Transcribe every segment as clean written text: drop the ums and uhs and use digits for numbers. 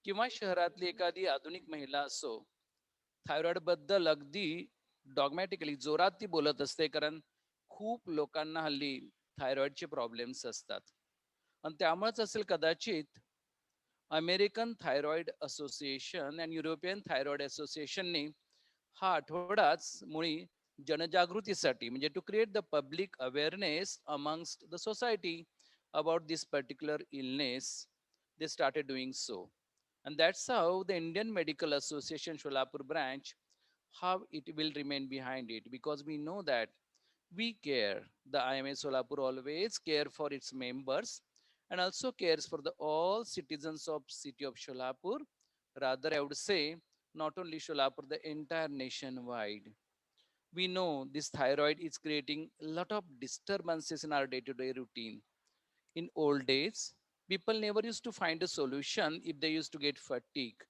किंवा शहरातली एखादी आधुनिक महिला असो, थायरॉइड बद्दल अगदी डॉगमॅटिकली जोरात ती बोलत असते, कारण खूप लोकांना हल्ली थायरॉइडचे प्रॉब्लेम्स असतात. आणि त्यामुळेच असेल कदाचित अमेरिकन थायरॉइड असोसिएशन आणि युरोपियन थायरॉइड असोसिएशनने हा आठवडाच मुळी जनजागृतीसाठी, म्हणजे to create the public awareness amongst the society about this particular illness, they started doing so. And that's how the Indian Medical Association Sholapur branch, how it will remain behind it, because we know that we care. The IMA Solapur always care for its members and also cares for the all citizens of city of Sholapur. Rather, I would say not only Sholapur, the entire nationwide. We know this thyroid is creating a lot of disturbances in our day-to-day routine. In old days, people never used to find a solution if they used to get fatigue.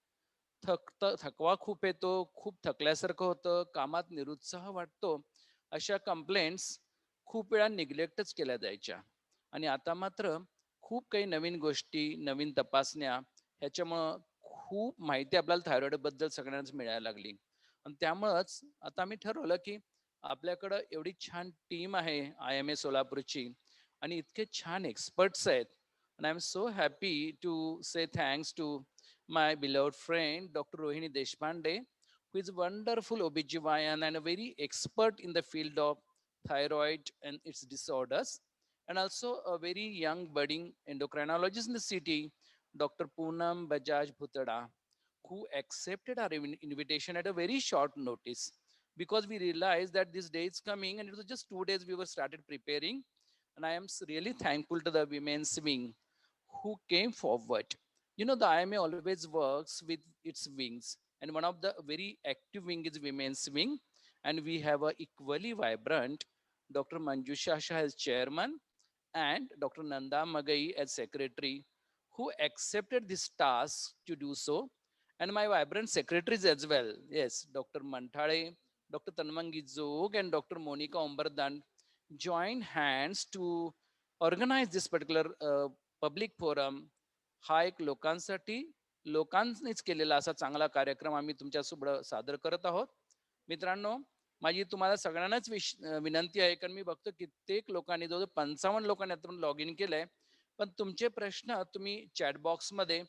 थकवा खूप येतो, खूप थकल्यासारखं होतं, कामात निरुत्साह वाटतो, अशा complaints खूप वेळा निग्लेक्टच केल्या जायच्या. आणि आता मात्र खूप काही नवीन गोष्टी, नवीन तपासण्या, ह्याच्यामुळं खूप माहिती आपल्याला थायरॉइड बद्दल सगळ्यांनाच मिळायला लागली. आणि त्यामुळंच आता आम्ही ठरवलं की आपल्याकडं एवढी छान टीम आहे आय एम ए सोलापूरची, आणि इतके छान एक्सपर्ट्स आहेत. And I'm so happy to say thanks to my beloved friend, Dr. Rohini Deshpande, who is a wonderful OBGYN and a very expert in the field of thyroid and its disorders, and also a very young budding endocrinologist in the city, Dr. Poonam Bajaj Bhutada, who accepted our invitation at a very short notice, because we realized that this day is coming and it was just 2 days we were started preparing. And I am really thankful to the women's wing who came forward. You know, the IMA always works with its wings, and one of the very active wing is women's wing, and we have a equally vibrant Dr. Manjusha Shah as chairman and Dr. Nanda Magai as secretary, who accepted this task to do so, and my vibrant secretaries as well. Yes, Dr. Mantale, Dr. Tanmangi Zog, and Dr. Monica Ombardan joined hands to organize this particular public forum. हा एक लोकांसाठी, लोकांनीच केलेला असा चांगला कार्यक्रम आम्ही तुमच्यासोबत सादर करत आहोत. मित्रांनो, माझी तुम्हाला सगळ्यांनाच विनंती आहे, कारण मी बघतो कित्येक लोकांनी, जवळ 55 लोकांनी आता लॉग इन केलंय, पण तुमचे प्रश्न तुम्ही चॅट बॉक्समध्ये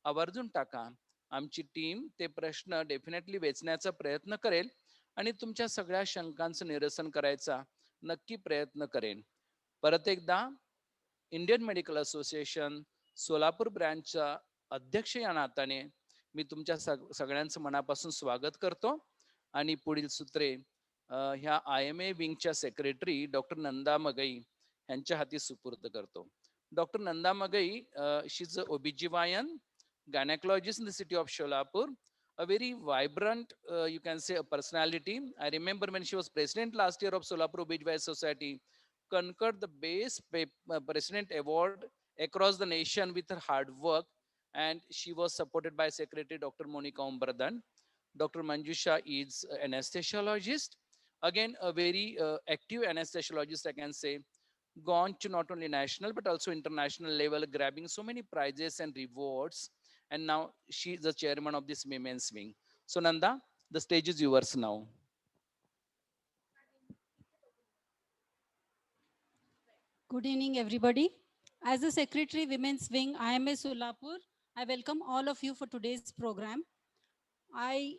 आवर्जून टाका. आमची टीम ते प्रश्न डेफिनेटली वेचण्याचा प्रयत्न करेल आणि तुमच्या सगळ्या शंकांचं निरसन करायचा नक्की प्रयत्न करेन. परत एकदा इंडियन मेडिकल असोसिएशन सोलापूर ब्रँचचा अध्यक्ष या नात्याने मी तुमच्या सगळ्यांचं मनापासून स्वागत करतो आणि पुढील सूत्रे ह्या आय एम ए विंगच्या सेक्रेटरी डॉक्टर नंदा मगई यांच्या हाती सुपूर्द करतो. Doctor Nanda Magai, she is OBGYN, gynecologist in the city of Sholapur, a very vibrant, you can say, a personality. I remember when she was president last year of Solapur OBGYN Society, conquered the president award across the nation with her hard work, and she was supported by Secretary Dr. Monica Umbardan. Dr. Manjusha is an anesthesiologist, again a very active anesthesiologist, I can say, gone to not only national but also international level, grabbing so many prizes and rewards. And now she is the chairman of this women's wing. So Nanda, the stage is yours now. Good evening, everybody. As the Secretary Women's Wing, IMA Solapur, I welcome all of you for today's program. I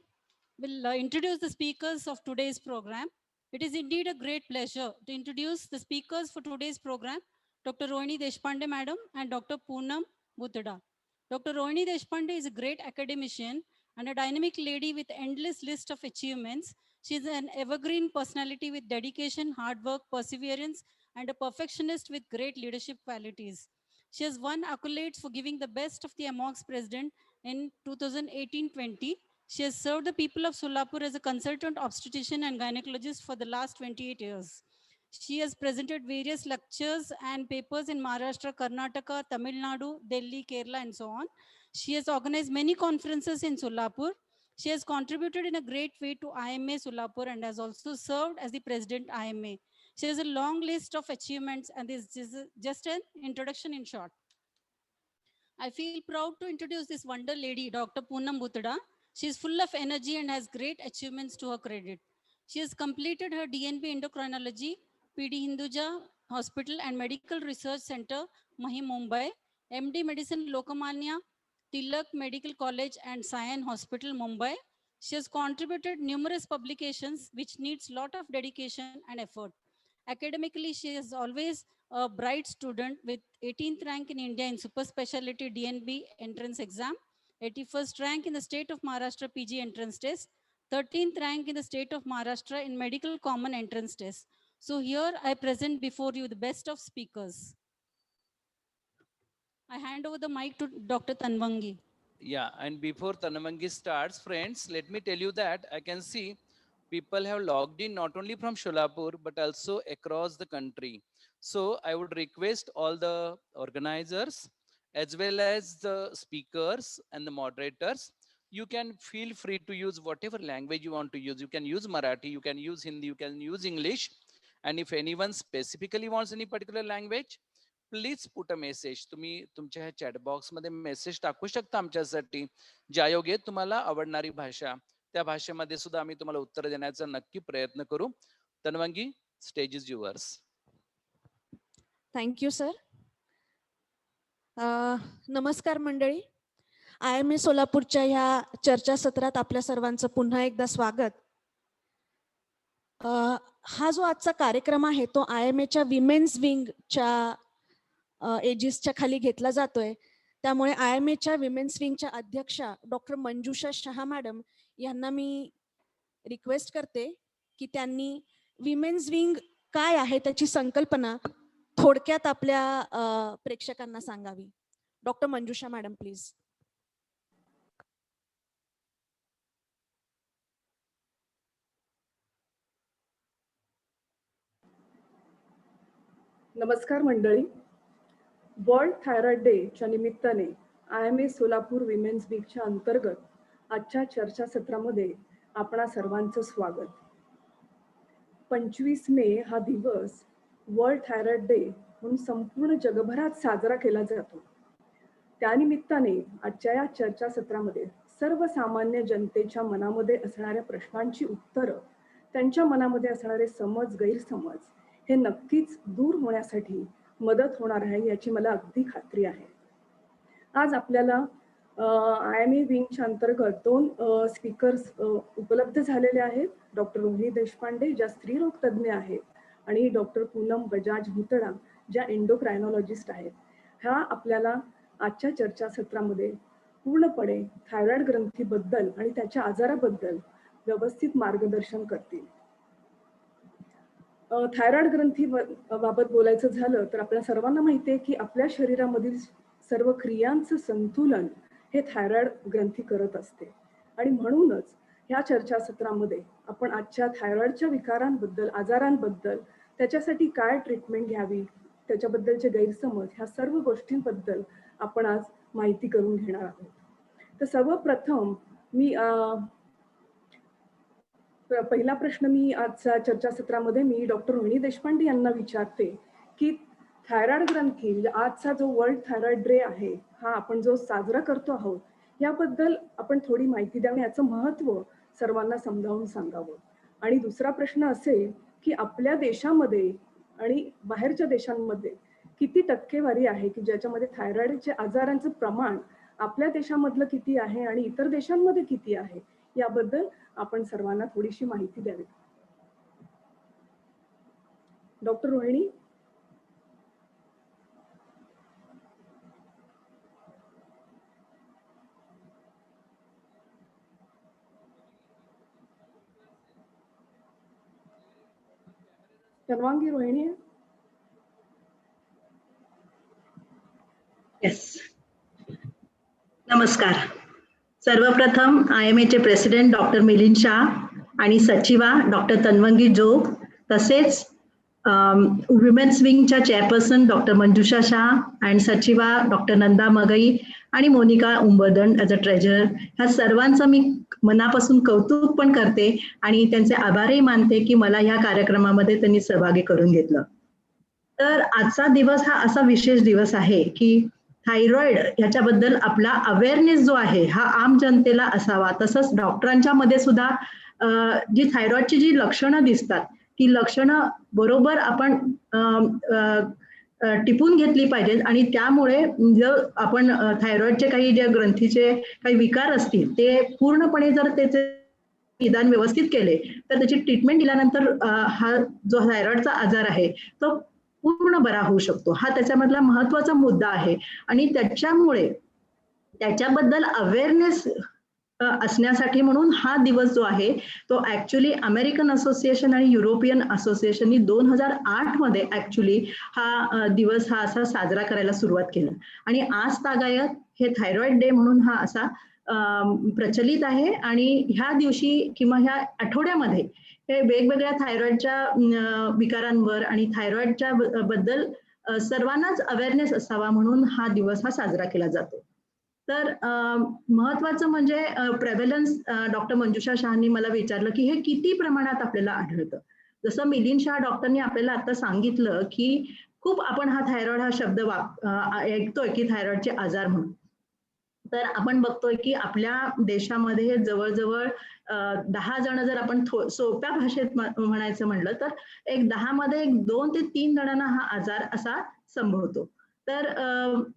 will introduce the speakers of today's program. It is indeed a great pleasure to introduce the speakers for today's program, Dr. Rohini Deshpande Madam and Dr. Poonam Bhutada. Dr. Rohini Deshpande is a great academician and a dynamic lady with endless list of achievements. She is an evergreen personality with dedication, hard work, perseverance, and a perfectionist with great leadership qualities. She has won accolades for giving the best of the Amox president in 2018-20. She has served the people of Solapur as a consultant obstetrician and gynecologist for the last 28 years. She has presented various lectures and papers in Maharashtra, Karnataka, Tamil Nadu, Delhi, Kerala, and so on. She has organized many conferences in Solapur. She has contributed in a great way to IMA Solapur and has also served as the president IMA. She has a long list of achievements, and this is just an introduction in short. I feel proud to introduce this wonder lady, Dr. Poonam Bhutada. She is full of energy and has great achievements to her credit. She has completed her DNB endocrinology, PD Hinduja Hospital and Medical Research Center, Mahim, Mumbai, MD Medicine Lokamanya, Tilak Medical College and Sion Hospital, Mumbai. She has contributed numerous publications which needs lot of dedication and effort. Academically, she is always a bright student with 18th rank in India in super specialty DNB entrance exam, 81st rank in the state of Maharashtra PG entrance test, 13th rank in the state of Maharashtra in medical common entrance test. So here I present before you the best of speakers. I hand over the mic to Dr. Tanvangi. Yeah, and before Tanavangi starts, friends, let me tell you that I can see people have logged in not only from Sholapur but also across the country. So I would request all the organizers as well as the speakers and the moderators, you can feel free to use whatever language you want to use. You can use Marathi, you can use Hindi, you can use English. And if anyone specifically wants any particular language, please put a message. तुम्ही तुमच्या chat box मध्ये message टाकू शकता आमच्यासाठी, ज्यायोगे तुम्हाला आवडणारी भाषा त्या भाषेमध्ये सुद्धा आम्ही तुम्हाला उत्तर देण्याचा नक्की प्रयत्न करू. Tanvangi, stage is yours. Thank you sir. नमस्कार मंडळी. IIMA सोलापूरच्या ह्या चर्चासत्रात आपल्या सर्वांचं पुन्हा एकदा स्वागत. हा जो आजचा कार्यक्रम आहे तो IIMAच्या विमेन्स विंगच्या एजिसच्या खाली घेतला जातोय. त्यामुळे IIMAच्या विमेन्स विंगच्या अध्यक्षा डॉक्टर मंजुषा शहा मॅडम यांना मी रिक्वेस्ट करते की त्यांनी विमेन्स विंग काय आहे त्याची संकल्पना थोडक्यात आपल्या प्रेक्षकांना सांगावी. Doctor Manjusha madam please. नमस्कार मंडळी. वर्ल्ड थायरॉइड डेच्या निमित्ताने IIMA सोलापूर विमेन्स वीकच्या अंतर्गत आजच्या चर्चासत्रामध्ये आपणा सर्वांचं स्वागत. 25 मे हा दिवस वर्ल्ड थायरॉइड डे म्हणून संपूर्ण जगभरात साजरा केला जातो. त्यानिमित्ताने आजच्या या चर्चासत्रामध्ये सर्वसामान्य जनतेच्या मनामध्ये असणाऱ्या प्रश्नांची उत्तरं, त्यांच्या मनामध्ये असणारे समज गैरसमज हे नक्कीच दूर होण्यासाठी मदत होणार आहे याची मला अगदी खात्री आहे. आज आपल्याला IIMA विंगच्या अंतर्गत 2 स्पीकर्स उपलब्ध झालेले आहेत. डॉक्टर रोहिणी देशपांडे ज्या स्त्रीरोग तज्ज्ञ आहेत आणि डॉक्टर पूनम बजाज भुतडा ज्या एंडोक्रायनॉलॉजिस्ट आहेत. ह्या आपल्याला आजच्या चर्चासत्रामध्ये पूर्णपणे थायरॉइड ग्रंथीबद्दल आणि त्याच्या आजाराबद्दल व्यवस्थित मार्गदर्शन करतील. थायरॉइड ग्रंथी बाबत बोलायचं झालं तर आपल्या सर्वांना माहिती आहे की आपल्या शरीरामधील सर्व क्रियांचं संतुलन हे थायरॉइड ग्रंथी करत असते. आणि म्हणूनच ह्या चर्चासत्रामध्ये आपण आजच्या थायरॉइडच्या विकारांबद्दल, आजारांबद्दल, त्याच्यासाठी काय ट्रीटमेंट घ्यावी, त्याच्याबद्दलचे गैरसमज, ह्या सर्व गोष्टींबद्दल आपण आज माहिती करून घेणार आहोत. तर सर्वप्रथम मी पहिला प्रश्न मी आजच्या चर्चासत्रामध्ये मी डॉक्टर रोहिणी देशपांडे यांना विचारते की थायरॉइड ग्रंथी म्हणजे आजचा जो वर्ल्ड थायरॉइड डे आहे हा आपण जो साजरा करतो आहोत याबद्दल आपण थोडी माहिती द्यावी, याचं महत्त्व सर्वांना समजावून सांगावं. आणि दुसरा प्रश्न असेल की आपल्या देशामध्ये आणि बाहेरच्या देशांमध्ये किती टक्केवारी आहे की ज्याच्यामध्ये थायरॉइडच्या आजारांचं प्रमाण आपल्या देशामधलं किती आहे आणि इतर देशांमध्ये किती आहे याबद्दल आपण सर्वांना थोडीशी माहिती द्यावी. डॉक्टर रोहिणी. तन्वांगी रोहिणी. येस. नमस्कार. सर्वप्रथम IIMAचे प्रेसिडेंट डॉक्टर मिलिंद शाह आणि सचिवा डॉक्टर तन्वंगी जोग, तसेच विमेन्स विंगच्या चेअरपर्सन डॉक्टर मंजुषा शाह आणि सचिवा डॉक्टर नंदा मगई आणि मोनिका उंबरदंड ॲज अ ट्रेजरर, ह्या सर्वांचं मी मनापासून कौतुक पण करते आणि त्यांचे आभारही मानते की मला ह्या कार्यक्रमामध्ये त्यांनी सहभागी करून घेतलं. तर आजचा दिवस हा असा विशेष दिवस आहे की थायरॉइड ह्याच्याबद्दल आपला अवेअरनेस जो आहे हा आम जनतेला असावा. तसंच डॉक्टरांच्या मध्ये सुद्धा जी थायरॉइडची जी लक्षणं दिसतात ती लक्षणं बरोबर आपण टिपून घेतली पाहिजेत आणि त्यामुळे जर आपण थायरॉइडचे काही जे ग्रंथीचे काही विकार असतील ते पूर्णपणे जर त्याचे निदान व्यवस्थित केले तर त्याची ट्रीटमेंट दिल्यानंतर हा जो थायरॉइडचा आजार आहे तो पूर्ण बरा होऊ शकतो. हा त्याच्यामधला महत्वाचा मुद्दा आहे आणि त्याच्यामुळे त्याच्याबद्दल अवेअरनेस असण्यासाठी म्हणून हा दिवस जो आहे तो ऍक्च्युली अमेरिकन असोसिएशन आणि युरोपियन असोसिएशननी 2008 मध्ये ऍक्च्युली हा दिवस हा असा साजरा करायला सुरुवात केला आणि आज तागायत हे थायरॉइड डे म्हणून हा असा प्रचलित आहे आणि ह्या दिवशी किंवा ह्या आठवड्यामध्ये हे वेगवेगळ्या थायरॉइडच्या विकारांवर आणि थायरॉइडच्या बद्दल सर्वांनाच अवेअरनेस असावा म्हणून हा दिवस हा साजरा केला जातो. तर महत्वाचं म्हणजे प्रेव्हलन्स डॉक्टर मंजुषा शहानी मला विचारलं की हे किती प्रमाणात आपल्याला आढळतं. जसं मिलिंद शाह डॉक्टरनी आपल्याला आता सांगितलं की खूप आपण हा थायरॉइड हा शब्द ऐकतोय की थायरॉइडचे आजार म्हणून. तर आपण बघतोय की आपल्या देशामध्ये जवळजवळ 10 जण जर आपण सोप्या भाषेत म्हणायचं म्हटलं तर एक 10 मध्ये 2 ते 3 जणांना हा आजार असा संभवतो. तर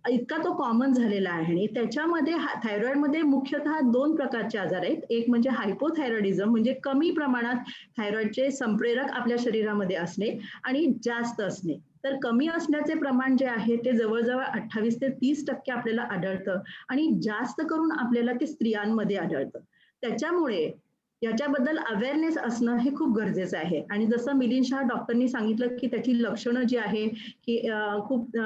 इतका तो कॉमन झालेला आहे आणि त्याच्यामध्ये थायरॉइडमध्ये मुख्यतः 2 प्रकारचे आजार आहेत. एक म्हणजे हायपोथायरॉइडिझम म्हणजे कमी प्रमाणात थायरॉइडचे संप्रेरक आपल्या शरीरामध्ये असणे आणि जास्त असणे. तर कमी असण्याचे प्रमाण जे आहे ते जवळजवळ 28 ते 30% आपल्याला आढळतं आणि जास्त करून आपल्याला ते स्त्रियांमध्ये आढळतं. त्याच्यामुळे याच्याबद्दल अवेअरनेस असणं हे खूप गरजेचं आहे आणि जसं मिलिंद शाह डॉक्टरनी सांगितलं की त्याची लक्षणं जी आहे की खूप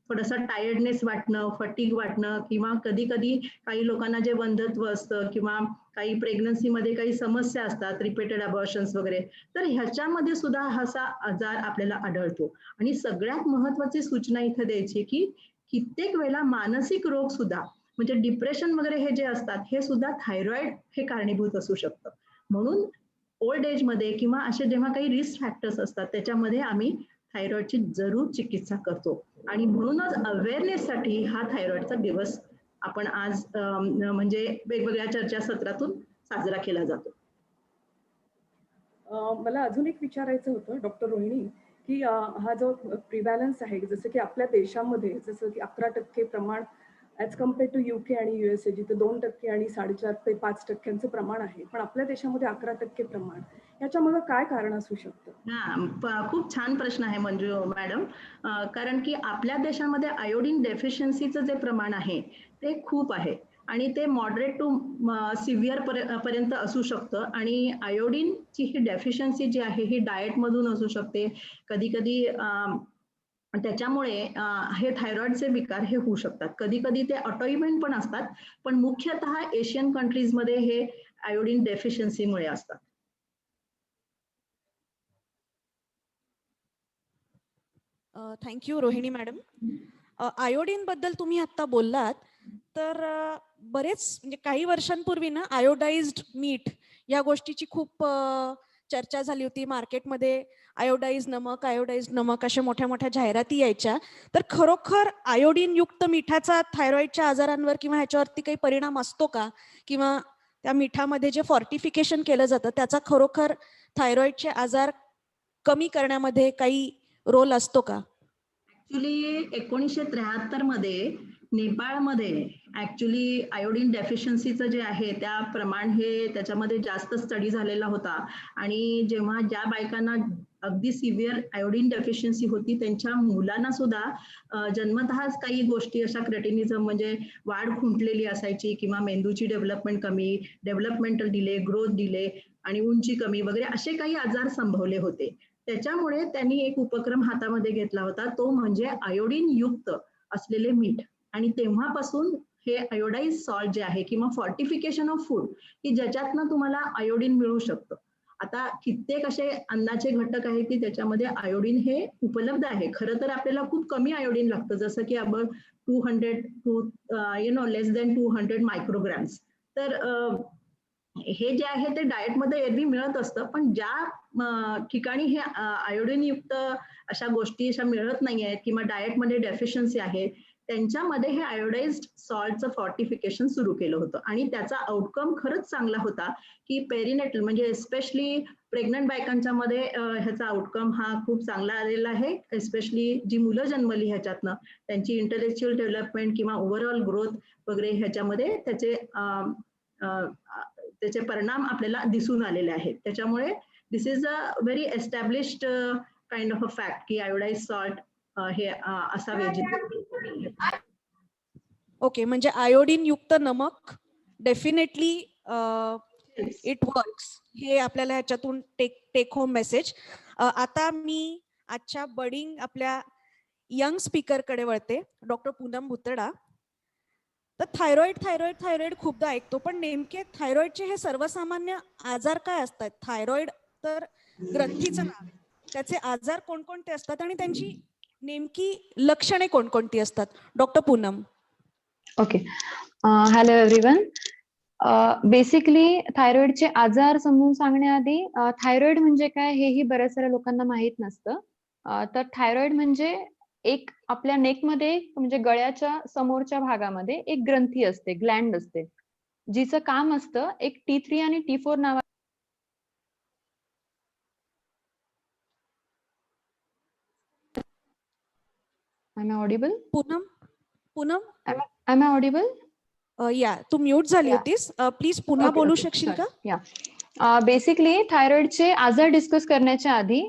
थोडासा टायर्डनेस वाटणं, फटीग वाटणं किंवा कधी कधी काही लोकांना जे वंध्यत्व असतं किंवा काही प्रेग्नन्सीमध्ये काही समस्या असतात, रिपीटेड अबॉर्शन्स वगैरे, तर ह्याच्यामध्ये सुद्धा हाचा आजार आपल्याला आढळतो. आणि सगळ्यात महत्वाची सूचना इथे द्यायची की कित्येक वेळेला मानसिक रोग सुद्धा म्हणजे डिप्रेशन वगैरे हे जे असतात हे सुद्धा थायरॉइड हे कारणीभूत असू शकतं. म्हणून ओल्ड एज मध्ये किंवा असे जेव्हा काही रिस्क फॅक्टर्स असतात त्याच्यामध्ये आम्ही थायरॉइडची जरूर चिकित्सा करतो आणि म्हणूनच अवेअरनेससाठी हा थायरॉइडचा दिवस आपण आज म्हणजे वेगवेगळ्या चर्चासत्रातून साजरा केला जातो. मला अजून एक विचारायचं होतं डॉक्टर रोहिणी की हा जो प्रिव्हॅलन्स आहे जसं की आपल्या देशामध्ये जसं की 11% प्रमाण ॲज कम्पेअर्ड टू UK आणि USA जिथे 2% आणि 4.5 ते 5% प्रमाण आहे, पण आपल्या देशामध्ये 11% प्रमाण, याच्यामागे काय कारण असू शकतं? खूप छान प्रश्न आहे मंजू मॅडम. कारण की आपल्या देशामध्ये आयोडीन डेफिशियन्सीचं जे प्रमाण आहे ते खूप आहे आणि ते मॉडरेट टू सिव्हिअर पर्यंत असू शकतं आणि आयोडीनची ही डेफिशियन्सी जी आहे ही डाएटमधून असू शकते. कधी कधी त्याच्यामुळे हे थायरॉइडचे विकार हे होऊ शकतात. कधी कधी ते ऑटोइम्युन पण असतात, पण मुख्यतः एशियन कंट्रीजमध्ये हे आयोडीन डेफिशियन्सीमुळे असतात. Thank you Rohini madam. आयोडीन बद्दल तुम्ही आता बोललात तर बरेच म्हणजे काही वर्षांपूर्वी ना आयोडाइज्ड मीठ या गोष्टीची खूप चर्चा झाली होती. मार्केटमध्ये आयोडाइज नमक अशा मोठ्या मोठ्या जाहिराती यायच्या. तर खरोखर आयोडीन युक्त मिठाचा थायरॉइडच्या आजारांवर किंवा ह्याच्यावरती काही परिणाम असतो का, किंवा त्या मिठामध्ये जे फॉर्टिफिकेशन केलं जातं त्याचा खरोखर थायरॉइडचे आजार कमी करण्यामध्ये काही रोल असतो का? ऍक्च्युली 1973 मध्ये नेपाळमध्ये ऍक्च्युली आयोडीन डेफिशियन्सीचं जे आहे त्या प्रमाण हे त्याच्यामध्ये जास्त स्टडी झालेला होता आणि जेव्हा ज्या बायकांना अगदी सिव्हिअर आयोडीन डेफिशियन्सी होती त्यांच्या मुलांना सुद्धा जन्मतःच काही गोष्टी अशा क्रेटिनिझम म्हणजे वाढ खुंटलेली असायची किंवा मेंदूची डेव्हलपमेंट कमी, डेव्हलपमेंटल डिले, ग्रोथ डिले आणि उंची कमी वगैरे असे काही आजार संभवले होते. त्याच्यामुळे त्यांनी एक उपक्रम हातामध्ये घेतला होता, तो म्हणजे आयोडीन युक्त असलेले मीठ. आणि तेव्हापासून हे आयोडाइज सॉल्ट जे आहे किंवा फॉर्टिफिकेशन ऑफ फूड की ज्याच्यातनं तुम्हाला आयोडीन मिळू शकतं. आता कित्येक असे अन्नाचे घटक आहेत की त्याच्यामध्ये आयोडीन हे उपलब्ध आहे. खरं तर आपल्याला खूप कमी आयोडीन लागतं, जसं की आपण 200 टू लेस देन 200 मायक्रोग्रॅम्स. तर हे जे आहे ते डाएटमध्ये एरवी मिळत असतं, पण ज्या ठिकाणी हे आयोडीन युक्त अशा गोष्टी अशा मिळत नाही आहेत किंवा डाएटमध्ये डेफिशियन्सी आहे त्यांच्यामध्ये हे आयोडाइज्ड सॉल्टचं फॉर्टिफिकेशन सुरू केलं होतं आणि त्याचा आउटकम खरंच चांगला होता की पेरिनेटल म्हणजे एस्पेशली प्रेग्नंट बायकांच्या मध्ये ह्याचा आउटकम हा खूप चांगला आलेला आहे. एस्पेशली जी मुलं जन्मली ह्याच्यातनं त्यांची इंटेलेक्च्युअल डेव्हलपमेंट किंवा ओव्हरऑल ग्रोथ वगैरे ह्याच्यामध्ये त्याचे परिणाम आपल्याला दिसून आलेले आहेत. त्याच्यामुळे this is a very established kind of a fact की आयोडाइज सॉल्ट हे असावे. ओके, म्हणजे आयोडीन युक्त नमक डेफिनेटली इट वर्क्स, हे आपल्याला ह्याच्यातून टेक होम मेसेज. आता मी आजच्या बडिंग आपल्या यंग स्पीकरकडे वळते, डॉक्टर पूनम भुतडा. तर थायरॉइड खूपदा ऐकतो, पण नेमके थायरॉइडचे हे सर्वसामान्य आजार काय असतात? थायरॉइड तर ग्रंथीचं नाव आहे, त्याचे आजार कोणकोणते असतात आणि त्यांची नेमकी लक्षणे कोणकोणती असतात? Doctor Poonam. Okay, hello everyone. Basically थायरॉइडचे आजार समजून सांगण्याआधी थायरॉइड म्हणजे काय हेही बऱ्याच साऱ्या लोकांना माहित नसतं. तर थायरॉइड म्हणजे एक आपल्या नेकमध्ये म्हणजे गळ्याच्या समोरच्या भागामध्ये एक ग्रंथी असते, ग्लँड असते, जिचं काम असतं एक T3 आणि T4 नावा. Am I audible? Poonam Am I audible? या, तू म्यूट झाली Yeah. होतीस, प्लीज पुन्हा Okay, बोलू okay, शकशील sorry. का? या बेसिकली थायरॉइडचे आजार डिस्कस करण्याच्या आधी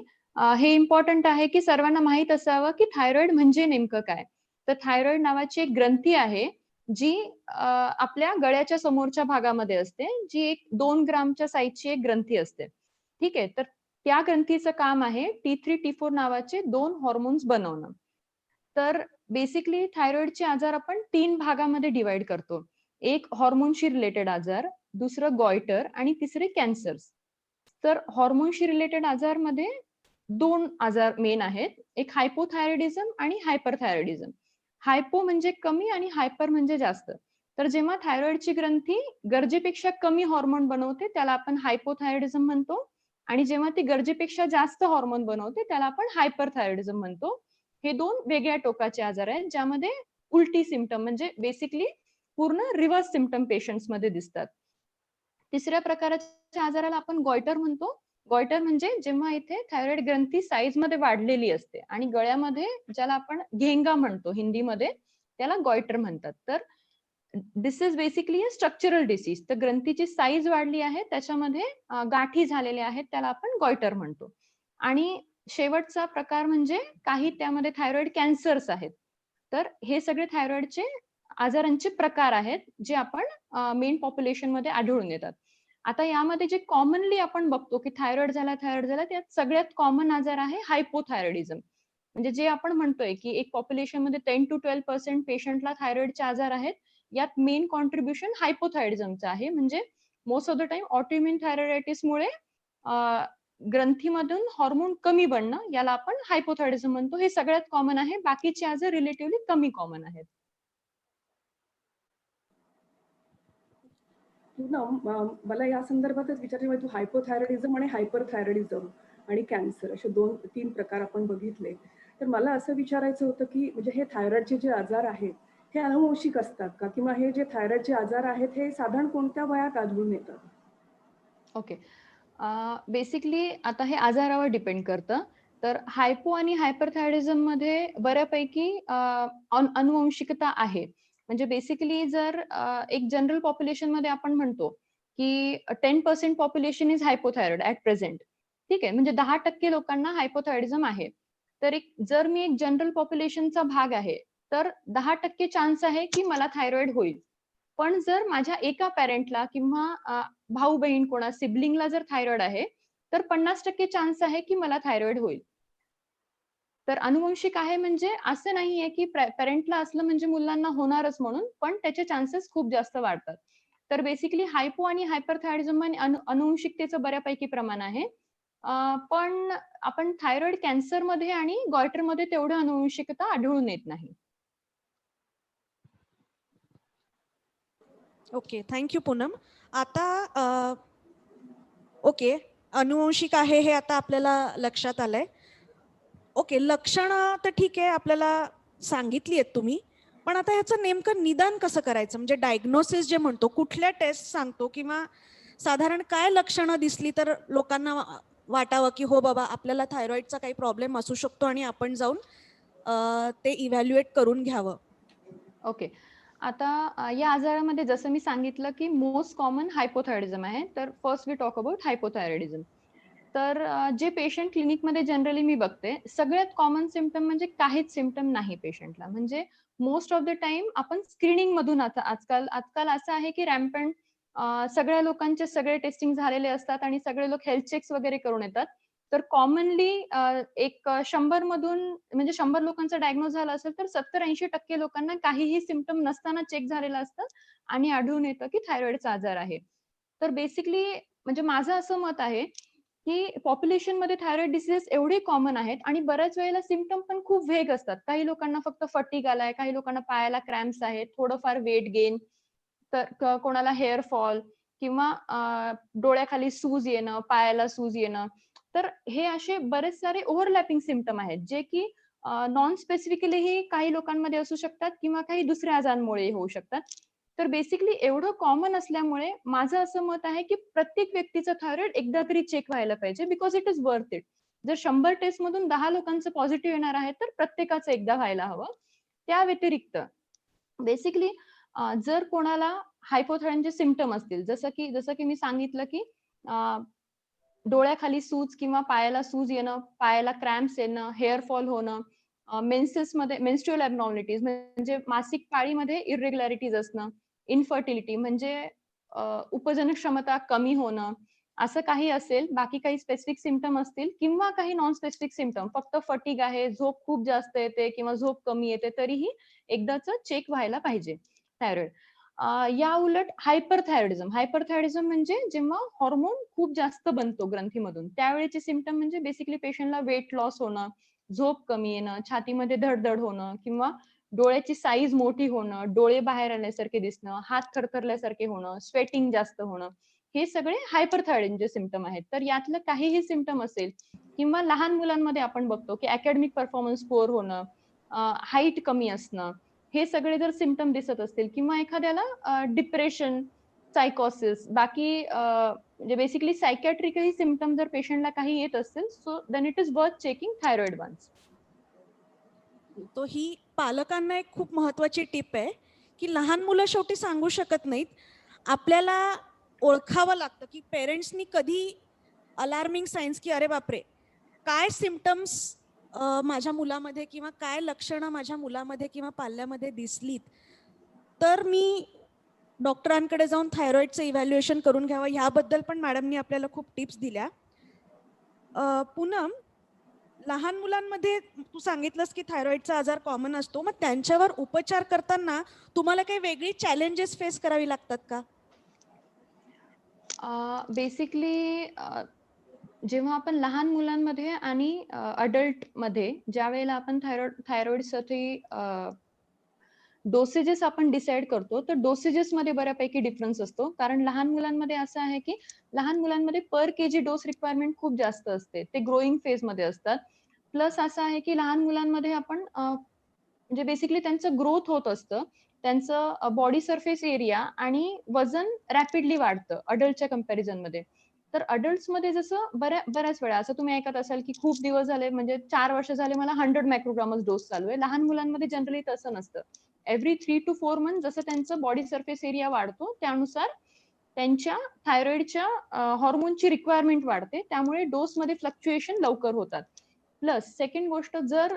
हे इम्पॉर्टंट आहे की सर्वांना माहित असावं की थायरॉइड म्हणजे नेमकं काय. तर थायरॉइड नावाची एक ग्रंथी आहे जी आपल्या गळ्याच्या समोरच्या भागामध्ये असते, जी एक 2 ग्रामच्या साईजची एक ग्रंथी असते. ठीक आहे, तर त्या ग्रंथीचं काम आहे T3 T4 नावाचे 2 हॉर्मोन्स बनवणं. तर बेसिकली थायरॉइडचे आजार आपण 3 भागामध्ये डिवाइड करतो. एक हॉर्मोनशी रिलेटेड आजार, दुसरं गॉयटर आणि तिसरे कॅन्सर्स. तर हॉर्मोनशी रिलेटेड आजारमध्ये 2 आजार मेन आहेत, एक हायपोथायरॉइडिझम आणि हायपरथायरॉइडिझम. हायपो म्हणजे कमी आणि हायपर म्हणजे जास्त. तर जेव्हा थायरॉइडची ग्रंथी गरजेपेक्षा कमी हॉर्मोन बनवते त्याला आपण हायपोथायरॉइडिझम म्हणतो, आणि जेव्हा ती गरजेपेक्षा जास्त हॉर्मोन बनवते त्याला आपण हायपरथायरॉइडिझम म्हणतो. हे 2 वेगळ्या टोकाचे आजार आहेत ज्यामध्ये उलटी सिम्पटम म्हणजे बेसिकली पूर्ण रिव्हर्स सिम्पटम पेशंट्स मध्ये दिसतात. तिसऱ्या प्रकारच्या आजाराला आपण गॉयटर म्हणतो. गॉयटर म्हणजे जेव्हा इथे थायरॉइड ग्रंथी साईज मध्ये वाढलेली असते आणि गळ्यामध्ये ज्याला आपण घेंगा म्हणतो हिंदीमध्ये, त्याला गॉयटर म्हणतात. तर this is basically a structural disease. तर ग्रंथीची साईज वाढली आहे, त्याच्यामध्ये गाठी झालेल्या आहेत, त्याला आपण गॉयटर म्हणतो. आणि शेवटचा प्रकार म्हणजे काही त्यामध्ये थायरॉइड कॅन्सर्स आहेत. तर हे सगळे थायरॉइडचे आजारांचे प्रकार आहेत जे आपण मेन पॉप्युलेशन मध्ये आढळून येतात. आता यामध्ये जे कॉमनली आपण बघतो की थायरॉइड झाला, त्यात सगळ्यात कॉमन आजार आहे हायपोथायरॉइडिझम. म्हणजे जे आपण म्हणतोय की एक पॉप्युलेशन मध्ये 10 to 12% पेशंटला थायरॉइडचे आजार आहेत, यात मेन कॉन्ट्रीब्युशन हायपोथायरॉइडिझमचं आहे. म्हणजे most of the time autoimmune थायरॉइडायटिसमुळे ग्रंथीमधून हॉर्मोन कमी बनणं, याला आपण हायपोथायरॉइडिझम म्हणतो. हे सगळ्यात कॉमन आहे, बाकीचे आजार रिलेटिव्हली कमी कॉमन आहेत. मला या संदर्भातच विचारायचं, तू हायपोथायरॉइडिझम आणि हायपरथायरॉइडिझम आणि कॅन्सर असे 2-3 प्रकार आपण बघितले. तर मला असं विचारायचं होतं की म्हणजे हे थायरॉइडचे जे आजार आहेत हे अनुवंशिक असतात का, किंवा हे जे थायरॉइडचे आजार आहेत हे साधारण कोणत्या वयात आढळून येतात? ओके, बेसिकली आता हे आजारावर डिपेंड करतं. तर हायपो आणि हायपरथायरॉइडिझम मध्ये बऱ्यापैकी अनुवंशिकता आहे. म्हणजे बेसिकली जर एक जनरल पॉप्युलेशन मध्ये आपण म्हणतो की 10% पॉप्युलेशन इज हायपोथायरॉइड ऍट प्रेझेंट. ठीक आहे, म्हणजे 10% लोकांना हायपोथायरॉइडिझम आहे. तर जर मी एक जनरल पॉप्युलेशनचा भाग आहे तर 10% चान्स आहे की मला थायरॉइड होईल. पण जर माझ्या एका पॅरेंटला किंवा भाऊ बहीण कोणा सिबलिंगला जर थायरॉइड आहे तर 50% चान्स आहे की मला थायरॉइड होईल. तर अनुवंशिक आहे म्हणजे असं नाहीये की पॅरेंटला असलं म्हणजे मुलांना होणारच म्हणून, पण त्याचे चान्सेस खूप जास्त वाढतात. तर बेसिकली हायपो आणि हायपरथायरॉइडिझम आणि अनुवंशिकतेचं बऱ्यापैकी प्रमाण आहे. पण आपण थायरॉइड कॅन्सर मध्ये आणि गॉयटर मध्ये तेवढं अनुवंशिकता आढळून येत नाही. Okay, thank you Poonam. आता ओके, अनुवंशिक आहे हे आता आपल्याला लक्षात आलंय. ओके, लक्षणं तर ठीक आहे आपल्याला सांगितली आहेत तुम्ही. पण आता ह्याचं नेमकं निदान कसं करायचं, म्हणजे डायग्नोसिस जे म्हणतो, कुठल्या टेस्ट सांगतो किंवा साधारण काय लक्षणं दिसली तर लोकांना वाटावं की हो बाबा आपल्याला थायरॉइडचा काही प्रॉब्लेम असू शकतो आणि आपण जाऊन ते इव्हॅल्युएट करून घ्यावं. ओके. आता या आजारामध्ये जसं मी सांगितलं की मोस्ट कॉमन हायपोथायरॉइडिझम आहे. तर first we talk about hypothyroidism. तर जे पेशंट क्लिनिकमध्ये जनरली मी बघते, सगळ्यात कॉमन सिम्पटम म्हणजे काहीच सिम्पटम नाही पेशंटला. म्हणजे मोस्ट ऑफ द टाइम आपण स्क्रीनिंग मधून आता आजकाल असं आहे की रॅम्पंट सगळ्या लोकांचे सगळे टेस्टिंग झालेले असतात आणि सगळे लोक हेल्थ चेक्स वगैरे करून येतात. तर कॉमनली एक 100 मधून म्हणजे 100 लोकांचा डायग्नोज झाला असेल तर 70-80% लोकांना काहीही सिम्पटम नसताना चेक झालेलं असतं आणि आढळून येतं की थायरॉइडचा आजार आहे. तर बेसिकली म्हणजे माझं असं मत आहे की पॉप्युलेशनमध्ये थायरॉइड डिसीजेस एवढे कॉमन आहेत आणि बऱ्याच वेळेला सिम्पटम पण खूप वेग असतात. काही लोकांना फक्त फटीग आलाय, काही लोकांना पायाला क्रॅम्प्स आहेत, थोडंफार वेट गेन, तर कोणाला हेअर फॉल किंवा डोळ्याखाली सूज येणं, पायाला सूज येणं. तर हे असे बरेच सारे ओव्हरलॅपिंग सिम्पटम आहेत जे की नॉन स्पेसिफिकलीही काही लोकांमध्ये असू शकतात किंवा काही दुसऱ्या आजारांमुळे होऊ शकतात. तर बेसिकली एवढं कॉमन असल्यामुळे माझं असं मत आहे की प्रत्येक व्यक्तीचं थायरॉइड एकदा तरी चेक व्हायला पाहिजे, because it is worth it. जर 100 टेस्ट मधून 10 लोकांचं पॉझिटिव्ह येणार आहे तर प्रत्येकाचं एकदा व्हायला हवं. त्या व्यतिरिक्त बेसिकली जर कोणाला हायपोथायरॉइडचे सिम्पटम असतील, जसं की मी सांगितलं की डोळ्याखाली सूज किंवा पायाला सूज येणं, पायाला क्रॅम्प्स येणं, हेअर फॉल होणं, मेन्सेसमध्ये मेन्स्ट्रुअल ॲबनॉर्मॅलिटीज म्हणजे मासिक पाळीमध्ये इरेग्युलॅरिटीज असणं, इन्फर्टिलिटी म्हणजे उपजन क्षमता कमी होणं, असं काही असेल, बाकी काही स्पेसिफिक सिम्पटम असतील किंवा काही नॉन स्पेसिफिक सिम्पटम, फक्त फटीग आहे, झोप खूप जास्त येते किंवा झोप कमी येते, तरीही एकदाच चेक व्हायला पाहिजे थायरॉइड. या उलट हायपरथायरॉइडिझम म्हणजे जेव्हा हॉर्मोन खूप जास्त बनतो ग्रंथीमधून, त्यावेळेचे सिम्पटम म्हणजे बेसिकली पेशंटला वेट लॉस होणं, झोप कमी येणं, छातीमध्ये धडधड होणं किंवा डोळ्याची साईज मोठी होणं, डोळे बाहेर आल्यासारखे दिसणं, हात थरथरल्यासारखे होणं, स्वेटिंग जास्त होणं, हे सगळे हायपरथायरॉइडचे सिम्पटम आहेत. तर यातलं काहीही सिम्पटम असेल किंवा लहान मुलांमध्ये आपण बघतो की अकॅडमिक परफॉर्मन्स पोअर होणं, हाईट कमी असणं, हे सगळे जर सिम्पटम दिसत असतील किंवा एखाद्याला डिप्रेशन, सायकोसिस, बाकी म्हणजे बेसिकली सायकॅट्रिकही सिम्पटम जर पेशंटला काही येत असतील, so then it is worth checking thyroid once. तो ही पालकांना एक खूप महत्वाची टिप आहे की लहान मुलं शेवटी सांगू शकत नाहीत, आपल्याला ओळखावं लागतं की पेरेंट्सनी कधी अलार्मिंग सायन्स की अरे बापरे काय सिम्पटम्स माझ्या मुलामध्ये किंवा काय लक्षणं माझ्या मुलामध्ये किंवा पाल्यामध्ये दिसलीत तर मी डॉक्टरांकडे जाऊन थायरॉइडचं इव्हॅल्युएशन करून घ्यावं. ह्याबद्दल पण मॅडमनी आपल्याला खूप टिप्स दिल्या. पूनम, लहान मुलांमध्ये तू सांगितलंस की थायरॉइडचा आजार कॉमन असतो, मग त्यांच्यावर उपचार करताना तुम्हाला काही वेगळी चॅलेंजेस फेस करावी लागतात का? बेसिकली जेव्हा आपण लहान मुलांमध्ये आणि अडल्ट मध्ये ज्या वेळेला आपण थायरॉइडसाठी डोसेजेस आपण डिसाइड करतो, तर डोसेजेस मध्ये बऱ्यापैकी डिफरन्स असतो. कारण लहान मुलांमध्ये असं आहे की लहान मुलांमध्ये पर केजी डोस रिक्वायरमेंट खूप जास्त असते, ते ग्रोईंग फेज मध्ये असतात. प्लस असं आहे की लहान मुलांमध्ये आपण म्हणजे बेसिकली त्यांचं ग्रोथ होत असतं, त्यांचं बॉडी सरफेस एरिया आणि वजन रॅपिडली वाढतं अडल्टच्या कंपॅरिझन मध्ये. तर अडल्ट्स मध्ये जसं बऱ्याच वेळा असं तुम्ही ऐकत असाल की खूप दिवस झाले, म्हणजे 4 वर्ष झाले मला 100 मायक्रोग्रामच डोस चालू आहे. लहान मुलांमध्ये जनरली तसं नसतं. एव्हरी 3 to 4 मंथ जसं त्यांचं बॉडी सरफेस एरिया वाढतो, त्यानुसार त्यांच्या थायरॉइडच्या हॉर्मोनची रिक्वायरमेंट वाढते, त्यामुळे डोसमध्ये फ्लक्च्युएशन लवकर होतात. प्लस सेकंड गोष्ट, जर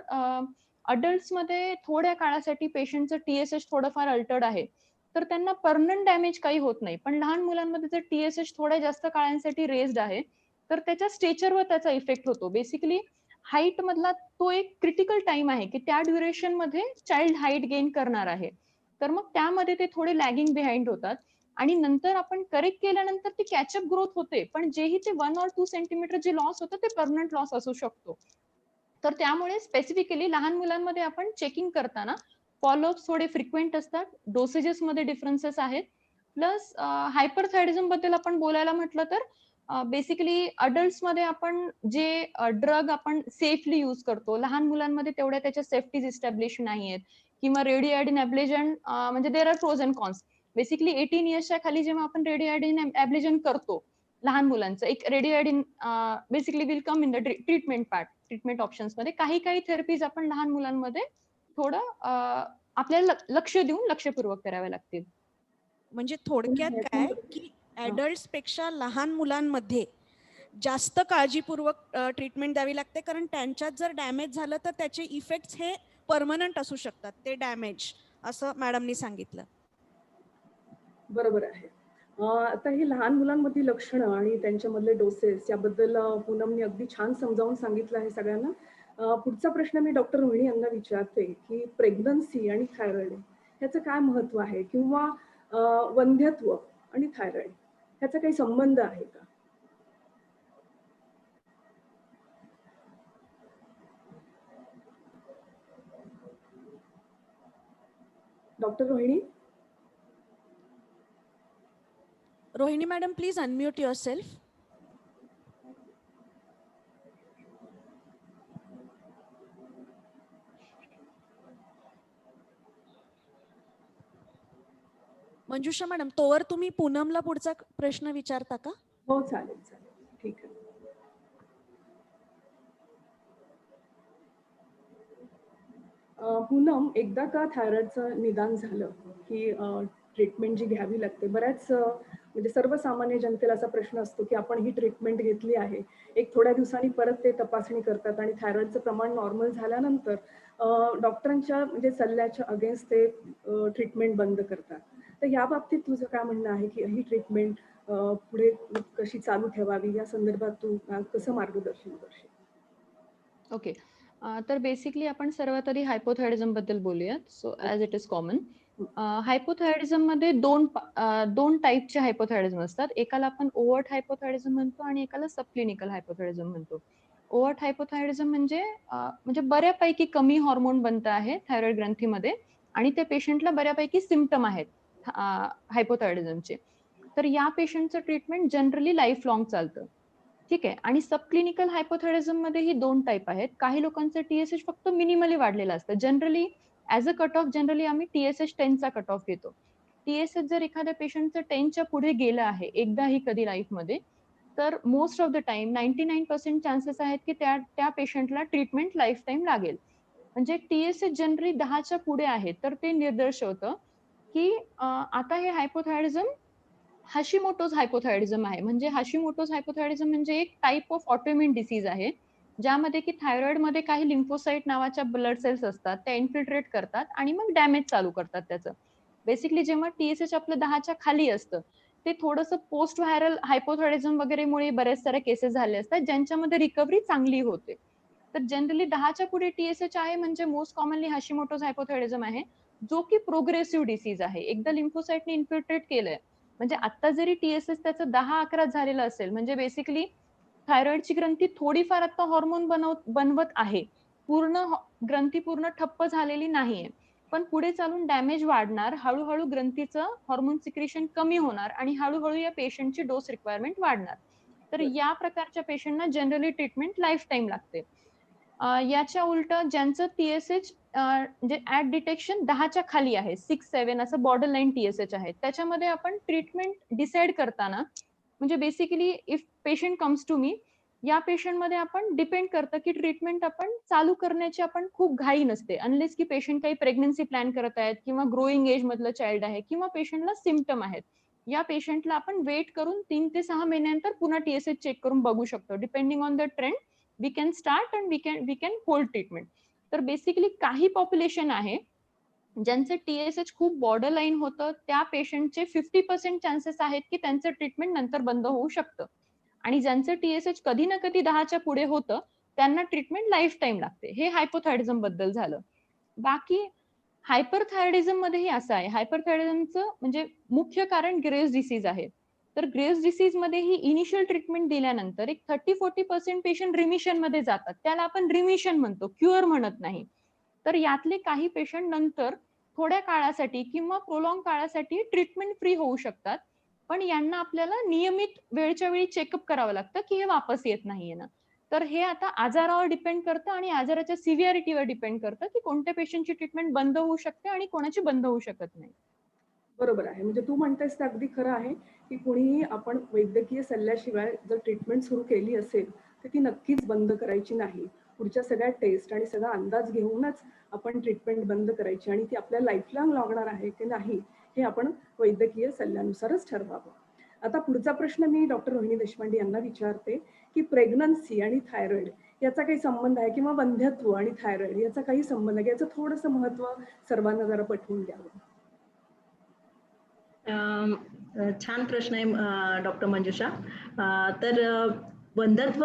अडल्ट्समध्ये थोड्या काळासाठी पेशंटचं TSH थोडंफार अल्टर्ड आहे, तर त्यांना परमनंट डॅमेज काही होत नाही. पण लहान मुलांमध्ये जर TSH थोड्या जास्त काळांसाठी रेज्ड आहे, तर त्याच्या स्टेचरवर त्याचा इफेक्ट होतो. बेसिकली हाईट मधला तो एक क्रिटिकल टाइम आहे की त्या ड्युरेशन मध्ये चाइल्ड हाईट गेन करणार आहे. तर मग त्यामध्ये ते थोडे लॅगिंग बिहाइंड होतात आणि नंतर आपण करेक्ट केल्यानंतर ती कॅचअप ग्रोथ होते, पण जेही ते 1 or 2 सेंटीमीटर जे लॉस होतं ते परमनंट लॉस असू शकतो. तर त्यामुळे स्पेसिफिकली लहान मुलांमध्ये आपण चेकिंग करताना फॉलोअप थोडे फ्रिक्वेंट असतात, डोसेजेस मध्ये डिफरन्सेस आहेत. प्लस हायपरथायरॉइडिझम बद्दल आपण बोलायला म्हटलं तर बेसिकली अडल्ट्स मध्ये आपण जे ड्रग आपण सेफली यूज करतो, लहान मुलांमध्ये तेवढ्या त्याच्या सेफ्टीज इस्टॅब्लिश नाहीयेत किंवा रेडिओआयडिन ॲब्लेजन म्हणजे there are pros and cons. Basically 18 इयर्सच्या खाली जेव्हा आपण रेडिओआयडिन ॲब्लेजन करतो लहान मुलांचं, एक radioiodine basically will come in the treatment part, treatment options मध्ये. काही थेरपीज आपण लहान मुलांमध्ये थोडं आपल्याला लक्ष देऊन लक्षपूर्वक कराव्या लागतील. म्हणजे थोडक्यात काय की ऍडल्ट्स पेक्षा लहान मुलांमध्ये जास्त काळजीपूर्वक ट्रीटमेंट द्यावी लागते, कारण त्यांच्यात जर डॅमेज झालं तर त्याचे इफेक्ट्स हे परमनंट असू शकतात, ते डॅमेज, असं मॅडमनी सांगितलं. बरोबर आहे. आता ही लहान मुलांमधली लक्षणं आणि त्यांच्यामधले डोसेस याबद्दल पूनमनी अगदी छान समजावून सांगितलं आहे सगळ्यांना. पुढचा प्रश्न मी डॉक्टर रोहिणी यांना विचारते की प्रेग्नन्सी आणि थायरॉइड ह्याचं काय महत्व आहे, किंवा वंध्यत्व आणि थायरॉइड ह्याचा काही संबंध आहे का? Doctor Rohini? Rohini madam, please unmute your self. Manjusha madam, तोवर तुम्ही पूनमला पुढचा प्रश्न विचारता का? हो, चालेल चालेल, ठीक आहे. पूनम, एकदा का थायरॉइडचं निदान झालं की ट्रीटमेंट जी घ्यावी लागते, बऱ्याच म्हणजे सर्वसामान्य जनतेला असा प्रश्न असतो की आपण ही ट्रीटमेंट घेतली आहे, एक थोड्या दिवसांनी परत ते तपासणी करतात आणि थायरॉइडचं प्रमाण नॉर्मल झाल्यानंतर डॉक्टरांच्या म्हणजे सल्ल्याच्या अगेन्स्ट ते ट्रीटमेंट बंद करतात. तर या बाबतीत तुझं काय म्हणणं आहे की ही ट्रीटमेंट पुढे कशी चालू ठेवावी, या संदर्भात तू कसं मार्गदर्शन करशील? ओके. तर बेसिकली आपण सर्वात आधी हायपोथायरॉइडिझम बद्दल बोलूयात. So as it is common, hypothyroidism मध्ये दोन टाईपचे हायपोथायरॉइडिझम असतात. एकाला आपण ओव्हर्ट हायपोथायरॉइडिझम म्हणतो आणि एकाला सबक्लिनिकल हायपोथायरॉइडिझम म्हणतो. ओव्हर्ट हायपोथायरॉइडिझम म्हणजे बऱ्यापैकी कमी हॉर्मोन बनत आहे थायरॉइड ग्रंथीमध्ये आणि त्या पेशंटला बऱ्यापैकी सिम्पटम आहेत हायपोथायरॉइडिझमचे. तर या पेशंटचं ट्रीटमेंट जनरली लाईफ लॉंग चालतं. ठीक आहे. आणि सबक्लिनिकल हायपोथायरॉइडिझम मध्ये ही दोन टाईप आहेत. काही लोकांचं TSH फक्त मिनिमली वाढलेलं असतं. Generally as a cut off generally आम्ही TSH 10 चा कट ऑफ घेतो. TSH जर एखाद्या पेशंटचं 10 च्या पुढे गेलं आहे एकदाही कधी लाईफमध्ये, तर most of the time 99% chances आहेत की त्या पेशंटला ट्रीटमेंट लाईफ टाईम लागेल. म्हणजे TSH जनरली 10 च्या पुढे आहे, तर ते निर्दर्शवतं की आता हे हायपोथायरॉइडिझम हाशिमोटोज हायपोथायरॉइडिझम आहे. म्हणजे हाशिमोटोज हायपोथायरॉइडिझम म्हणजे एक टाइप ऑफ ऑटोइम्यून डिसीज आहे, ज्यामध्ये की थायरॉइडमध्ये काही लिम्फोसाइट नावाच्या ब्लड सेल्स असतात, त्या इन्फिल्ट्रेट करतात आणि मग डॅमेज चालू करतात त्याचं. बेसिकली जेव्हा TSH आपलं 10च्या खाली असतं, ते थोडंसं पोस्ट व्हायरल हायपोथायरॉइडिझम वगैरेमुळे बऱ्याच साऱ्या केसेस झाले असतात, ज्यांच्यामध्ये रिकव्हरी चांगली होते. तर जनरली 10च्या पुढे TSH आहे म्हणजे मोस्ट कॉमनली हाशिमोटोज हायपोथायरॉइडिझम आहे, जो की प्रोग्रेसिव्ह डिसीज आहे. एकदा लिम्फोसाइटने इन्फिल्ट्रेट केलंय, म्हणजे आता जरी TSH त्याचं 10-11 झालेलं असेल, म्हणजे बेसिकली थायरॉइडची ग्रंथी थोडीफार आता हॉर्मोन बनवत आहे. ग्रंथी पूर्ण ठप्प झालेली नाहीये. पण पुढे चालून डॅमेज वाढणार, हळूहळू ग्रंथीचं हॉर्मोन सिक्रेशन कमी होणार आणि हळूहळू या पेशंटची डोस रिक्वायरमेंट वाढणार. तर या प्रकारच्या पेशंटना जनरली ट्रीटमेंट लाईफ टाईम लागते. याच्या उलट ज्यांचं TSH म्हणजे ऍट डिटेक्शन 10च्या खाली आहे, 6-7 असं बॉर्डर लाईन TSH आहे, त्याच्यामध्ये आपण ट्रीटमेंट डिसाइड करताना म्हणजे basically if patient comes to me, या पेशंटमध्ये आपण डिपेंड करतं की ट्रीटमेंट आपण चालू करण्याची आपण खूप घाई नसते, अनलेस की पेशंट काही प्रेग्नन्सी प्लॅन करत आहेत किंवा ग्रोईंग एज मधलं चाइल्ड आहे किंवा पेशंटला सिम्पटम आहेत. या पेशंटला आपण वेट करून 3 ते 6 महिन्यानंतर पुन्हा TSH चेक करून बघू शकतो. Depending on the trend we can start and we can hold treatment. तर बेसिकली काही पॉप्युलेशन आहे ज्यांचं TSH खूप बॉर्डर लाईन होतं, त्या पेशंटचे 50% चान्सेस आहेत की त्यांचं ट्रीटमेंट नंतर बंद होऊ शकतं. आणि ज्यांचं TSH कधी ना कधी 10च्या पुढे होतं, त्यांना ट्रीटमेंट लाईफ टाईम लागते. हे हायपोथायरॉइडिझम बद्दल झालं. बाकी हायपरथायरॉइडिझम मध्येही असं आहे. हायपरथायरॉइडिझमचं म्हणजे मुख्य कारण ग्रेव्स डिसीज आहे. तर ग्रेव्स डिसीज मध्ये ही इनिशियल ट्रीटमेंट दिल्यानंतर एक 30-40% पेशंट रिमिशन मध्ये जातात. त्याला आपण रिमिशन म्हणतो, क्युअर म्हणत नाही. तर यातले काही पेशंट नंतर थोड्या काळासाठी किंवा प्रोलॉंग काळासाठी ट्रीटमेंट फ्री होऊ शकतात. पण यांना आपल्याला नियमित वेळच्या वेळी चेकअप करावं लागतं की हे वापस येत नाहीये ना. तर हे आता आजारावर डिपेंड करतं आणि आजाराच्या सिव्हिअरिटीवर डिपेंड करतं की कोणत्या पेशंटची ट्रीटमेंट बंद होऊ शकते आणि कोणाची बंद होऊ शकत नाही. बरोबर आहे. म्हणजे तू म्हणतेस ते अगदी खरं आहे, की कुणीही आपण वैद्यकीय सल्ल्याशिवाय जर ट्रीटमेंट सुरू केली असेल, तर ती नक्कीच बंद करायची नाही. पुढच्या सगळ्या टेस्ट आणि सगळा अंदाज घेऊनच आपण ट्रीटमेंट बंद करायची आणि ती आपल्या लाईफलाँग लागणार आहे की नाही, हे आपण वैद्यकीय सल्ल्यानुसारच ठरवावं. आता पुढचा प्रश्न मी डॉक्टर रोहिणी देशपांडे यांना विचारते, की प्रेग्नन्सी आणि थायरॉईड याचा काही संबंध आहे किंवा वंध्यत्व आणि थायरॉईड याचा काही संबंध आहे? याचं थोडंसं महत्त्व सर्वांना जरा पटवून द्यावं. छान प्रश्न आहे डॉक्टर मंजुषा. तर वंध्यत्व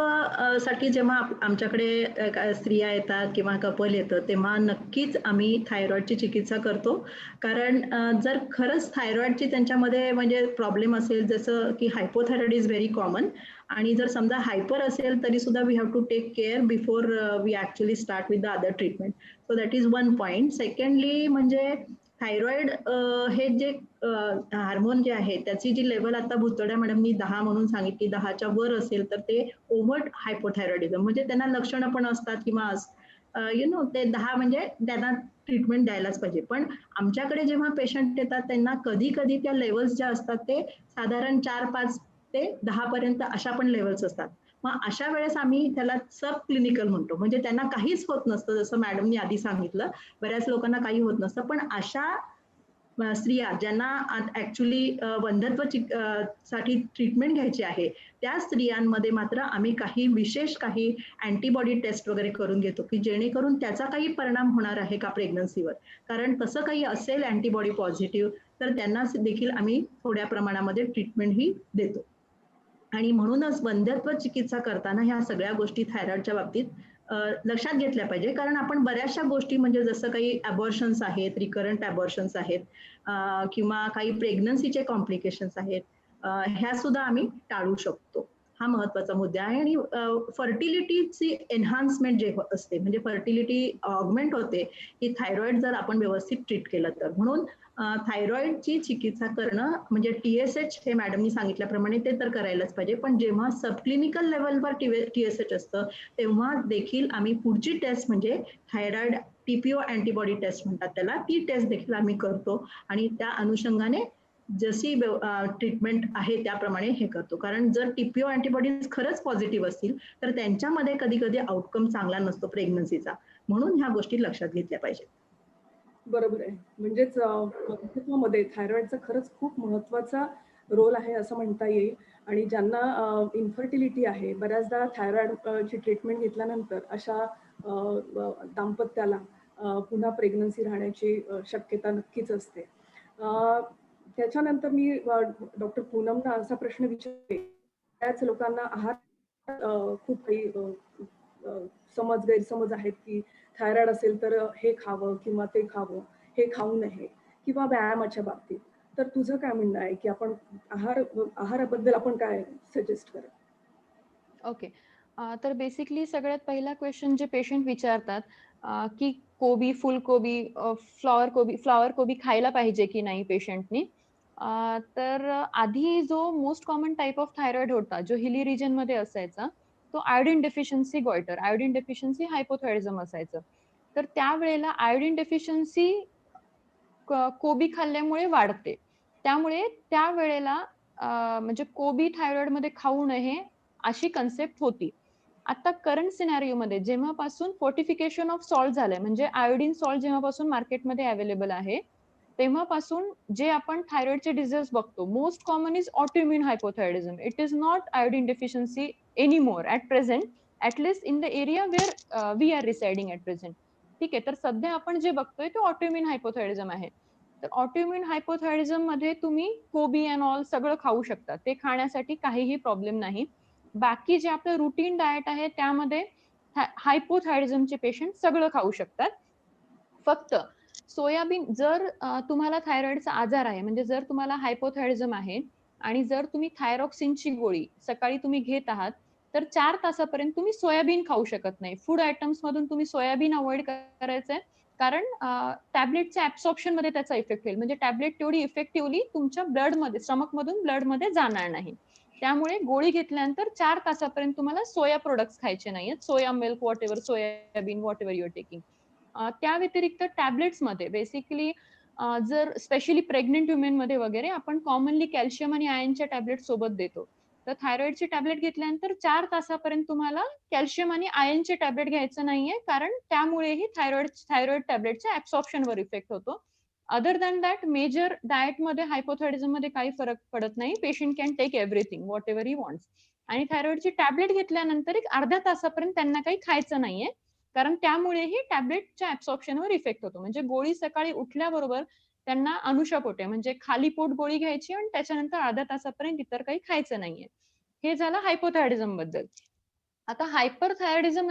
साठी जेव्हा आमच्याकडे स्त्रिया येतात किंवा कपल येतं तेव्हा नक्कीच आम्ही थायरॉइडची चिकित्सा करतो. कारण जर खरंच थायरॉइडची त्यांच्यामध्ये म्हणजे प्रॉब्लेम असेल, जसं की हायपोथायरॉइड इज व्हेरी कॉमन, आणि जर समजा हायपर असेल तरी सुद्धा we have to take care before we actually start with the other treatment. So that is one point. Secondly म्हणजे थायरॉइड हे जे हार्मोन जे आहे त्याची जी लेवल आता भुतोड्या मॅडमनी 10 म्हणून सांगितली, 10च्या वर असेल तर ते ओव्हर हायपोथायरॉइडिझम, म्हणजे त्यांना लक्षणं पण असतात किंवा ते 10 म्हणजे त्यांना ट्रीटमेंट द्यायलाच पाहिजे. पण आमच्याकडे जेव्हा पेशंट येतात त्यांना कधी कधी त्या लेवल्स ज्या असतात ते साधारण 4-5 ते 10 पर्यंत अशा पण लेवल्स असतात. मग अशा वेळेस आम्ही त्याला सब क्लिनिकल म्हणतो, म्हणजे त्यांना काहीच होत नसतं, जसं मॅडमनी आधी सांगितलं बऱ्याच लोकांना काही होत नसतं. पण अशा स्त्रिया ज्यांना ऍक्च्युली वंध्यत्व साठी ट्रीटमेंट घ्यायची आहे त्या स्त्रियांमध्ये मात्र आम्ही विशेष काही अँटीबॉडी टेस्ट वगैरे करून घेतो की जेणेकरून त्याचा काही परिणाम होणार आहे का प्रेग्नन्सीवर. कारण तसं काही असेल अँटीबॉडी पॉझिटिव्ह तर त्यांना देखील आम्ही थोड्या प्रमाणामध्ये ट्रीटमेंट ही देतो. आणि म्हणूनच वंध्यत्व चिकित्सा करताना ह्या सगळ्या गोष्टी थायरॉइडच्या बाबतीत लक्षात घेतल्या पाहिजे. कारण आपण बऱ्याचशा गोष्टी म्हणजे जसं काही अबॉर्शन्स आहेत, रिकरंट अबॉर्शन्स आहेत किंवा काही प्रेग्नन्सीचे कॉम्प्लिकेशन्स आहेत, ह्या सुद्धा आम्ही टाळू शकतो. हा महत्वाचा मुद्दा आहे. आणि फर्टिलिटीची एन्हान्समेंट जे असते म्हणजे फर्टिलिटी ऑगमेंट होते की थायरॉइड जर आपण व्यवस्थित ट्रीट केलं तर. म्हणून थायरॉइडची चिकित्सा करणं म्हणजे TSH हे मॅडमनी सांगितल्याप्रमाणे ते तर करायलाच पाहिजे. पण जेव्हा सबक्लिनिकल लेवलवर TSH असतं तेव्हा देखील आम्ही पुढची टेस्ट म्हणजे थायरॉइड TPO अँटीबॉडी टेस्ट म्हणतात त्याला, ती टेस्ट देखील आम्ही करतो आणि त्या अनुषंगाने जशी ट्रीटमेंट आहे त्याप्रमाणे हे करतो. कारण जर TPO अँटीबॉडीज खरंच पॉझिटिव्ह असतील तर त्यांच्यामध्ये कधी कधी आउटकम चांगला नसतो प्रेग्नन्सीचा. म्हणून ह्या गोष्टी लक्षात घेतल्या पाहिजेत. बरोबर आहे. म्हणजेच वंध्यत्वामध्ये थायरॉइडचा खरंच खूप महत्त्वाचा रोल आहे असं म्हणता येईल. आणि ज्यांना इन्फर्टिलिटी आहे, बऱ्याचदा थायरॉइडची ट्रीटमेंट घेतल्यानंतर अशा दाम्पत्याला पुन्हा प्रेग्नन्सी राहण्याची शक्यता नक्कीच असते. त्याच्यानंतर मी डॉक्टर पूनमना असा प्रश्न विचारते, बऱ्याच लोकांना आहार खूप काही गैरसमज आहेत की थायरॉइड असेल तर हे खावं किंवा ते खावं, हे खाऊ नये किंवा व्यायामाच्या बाबतीत. तर तुझं काय म्हणणं आहे की आपण आहाराबद्दल आपण काय सजेस्ट करा? ओके. तर बेसिकली सगळ्यात पहिला क्वेश्चन जे पेशंट विचारतात की कोबी, फुलकोबी, फ्लॉवर कोबी खायला पाहिजे की नाही पेशंटनी. तर आधी जो most common type of thyroid होता जो हिली रिजन मध्ये असायचा तो iodine deficiency goitre, iodine deficiency hypothyroidism असायचं. तर त्यावेळेला आयोडीन डेफिशियन्सी कोबी खाल्ल्यामुळे वाढते. त्यामुळे त्यावेळेला म्हणजे कोबी थायरॉइड मध्ये खाऊ नये अशी कन्सेप्ट होती. आता करंट सिनारिओ मध्ये जेव्हापासून फोर्टिफिकेशन ऑफ सॉल्ट झालंय म्हणजे आयोडीन सॉल्ट जेव्हापासून मार्केटमध्ये अवेलेबल आहे तेव्हापासून जे आपण थायरॉइडचे डिझीज बघतो most common is autoimmune hypothyroidism. It is not iodine deficiency anymore at present, at least in the area where we are residing at present. ठीक आहे. तर सध्या आपण जे बघतोय ते ऑटोइम्युन हायपोथायरिझम आहे. तर ऑटोइम्युन हायपोथायरिझम मध्ये तुम्ही कोबी अँड ऑल सगळं खाऊ शकता, ते खाण्यासाठी काहीही प्रॉब्लेम नाही. बाकी जे आपलं रुटीन डाएट आहे त्यामध्ये हायपोथायरिझमचे पेशंट सगळं खाऊ शकतात. फक्त सोयाबीन जर तुम्हाला थायरॉइडचा आजार आहे म्हणजे जर तुम्हाला हायपोथायरिझम आहे आणि जर तुम्ही थायरॉक्सिनची गोळी सकाळी तुम्ही घेत आहात तर 4 तासापर्यंत तुम्ही सोयाबीन खाऊ शकत नाही. फूड आयटम्स मधून तुम्ही सोयाबीन अवॉइड करायचंय. कारण टॅबलेटच्या ऍब्सॉर्प्शन मध्ये त्याचा इफेक्ट होईल. म्हणजे टॅबलेट तेवढी इफेक्टिव्हली तुमच्या ब्लड मध्ये, स्टमक मधून ब्लड मध्ये जाणार नाही. त्यामुळे गोळी घेतल्यानंतर 4 तासापर्यंत तुम्हाला सोया प्रोडक्ट्स खायचे नाहीयेत. Soya milk, whatever, soybean, whatever you are taking. त्या व्यतिरिक्त टॅबलेट्समध्ये बेसिकली जर स्पेशली प्रेग्नंट वुमेनमध्ये वगैरे आपण कॉमनली कॅल्शियम आणि आयर्नच्या टॅबलेट सोबत देतो. तर थायरॉइडची टॅबलेट घेतल्यानंतर 4 तासापर्यंत तुम्हाला कॅल्शियम आणि आयर्नचे टॅबलेट घ्यायचं नाहीये, कारण त्यामुळेही थायरॉइड टॅबलेटच्या ऍब्सॉर्प्शनवर इफेक्ट होतो. अदर दॅन दॅट मेजर डाएटमध्ये हायपोथायरॉइडिझम मध्ये काही फरक पडत नाही. Patient can take everything what ever he wants. आणि थायरॉइडची टॅबलेट घेतल्यानंतर एक अर्ध्या तासापर्यंत त्यांना काही खायचं नाहीये, कारण त्यामुळेही टॅबलेटच्या ऍब्सॉर्प्शनवर इफेक्ट होतो. म्हणजे गोळी सकाळी उठल्याबरोबर त्यांना अनुषापोटे म्हणजे खाली पोट गोळी घ्यायची आणि त्याच्यानंतर अर्ध्या तासापर्यंत इतर काही खायचं नाहीये. हे झालं हायपोथायरॉइडिझम बद्दल. आता हायपरथायरॉइडिझम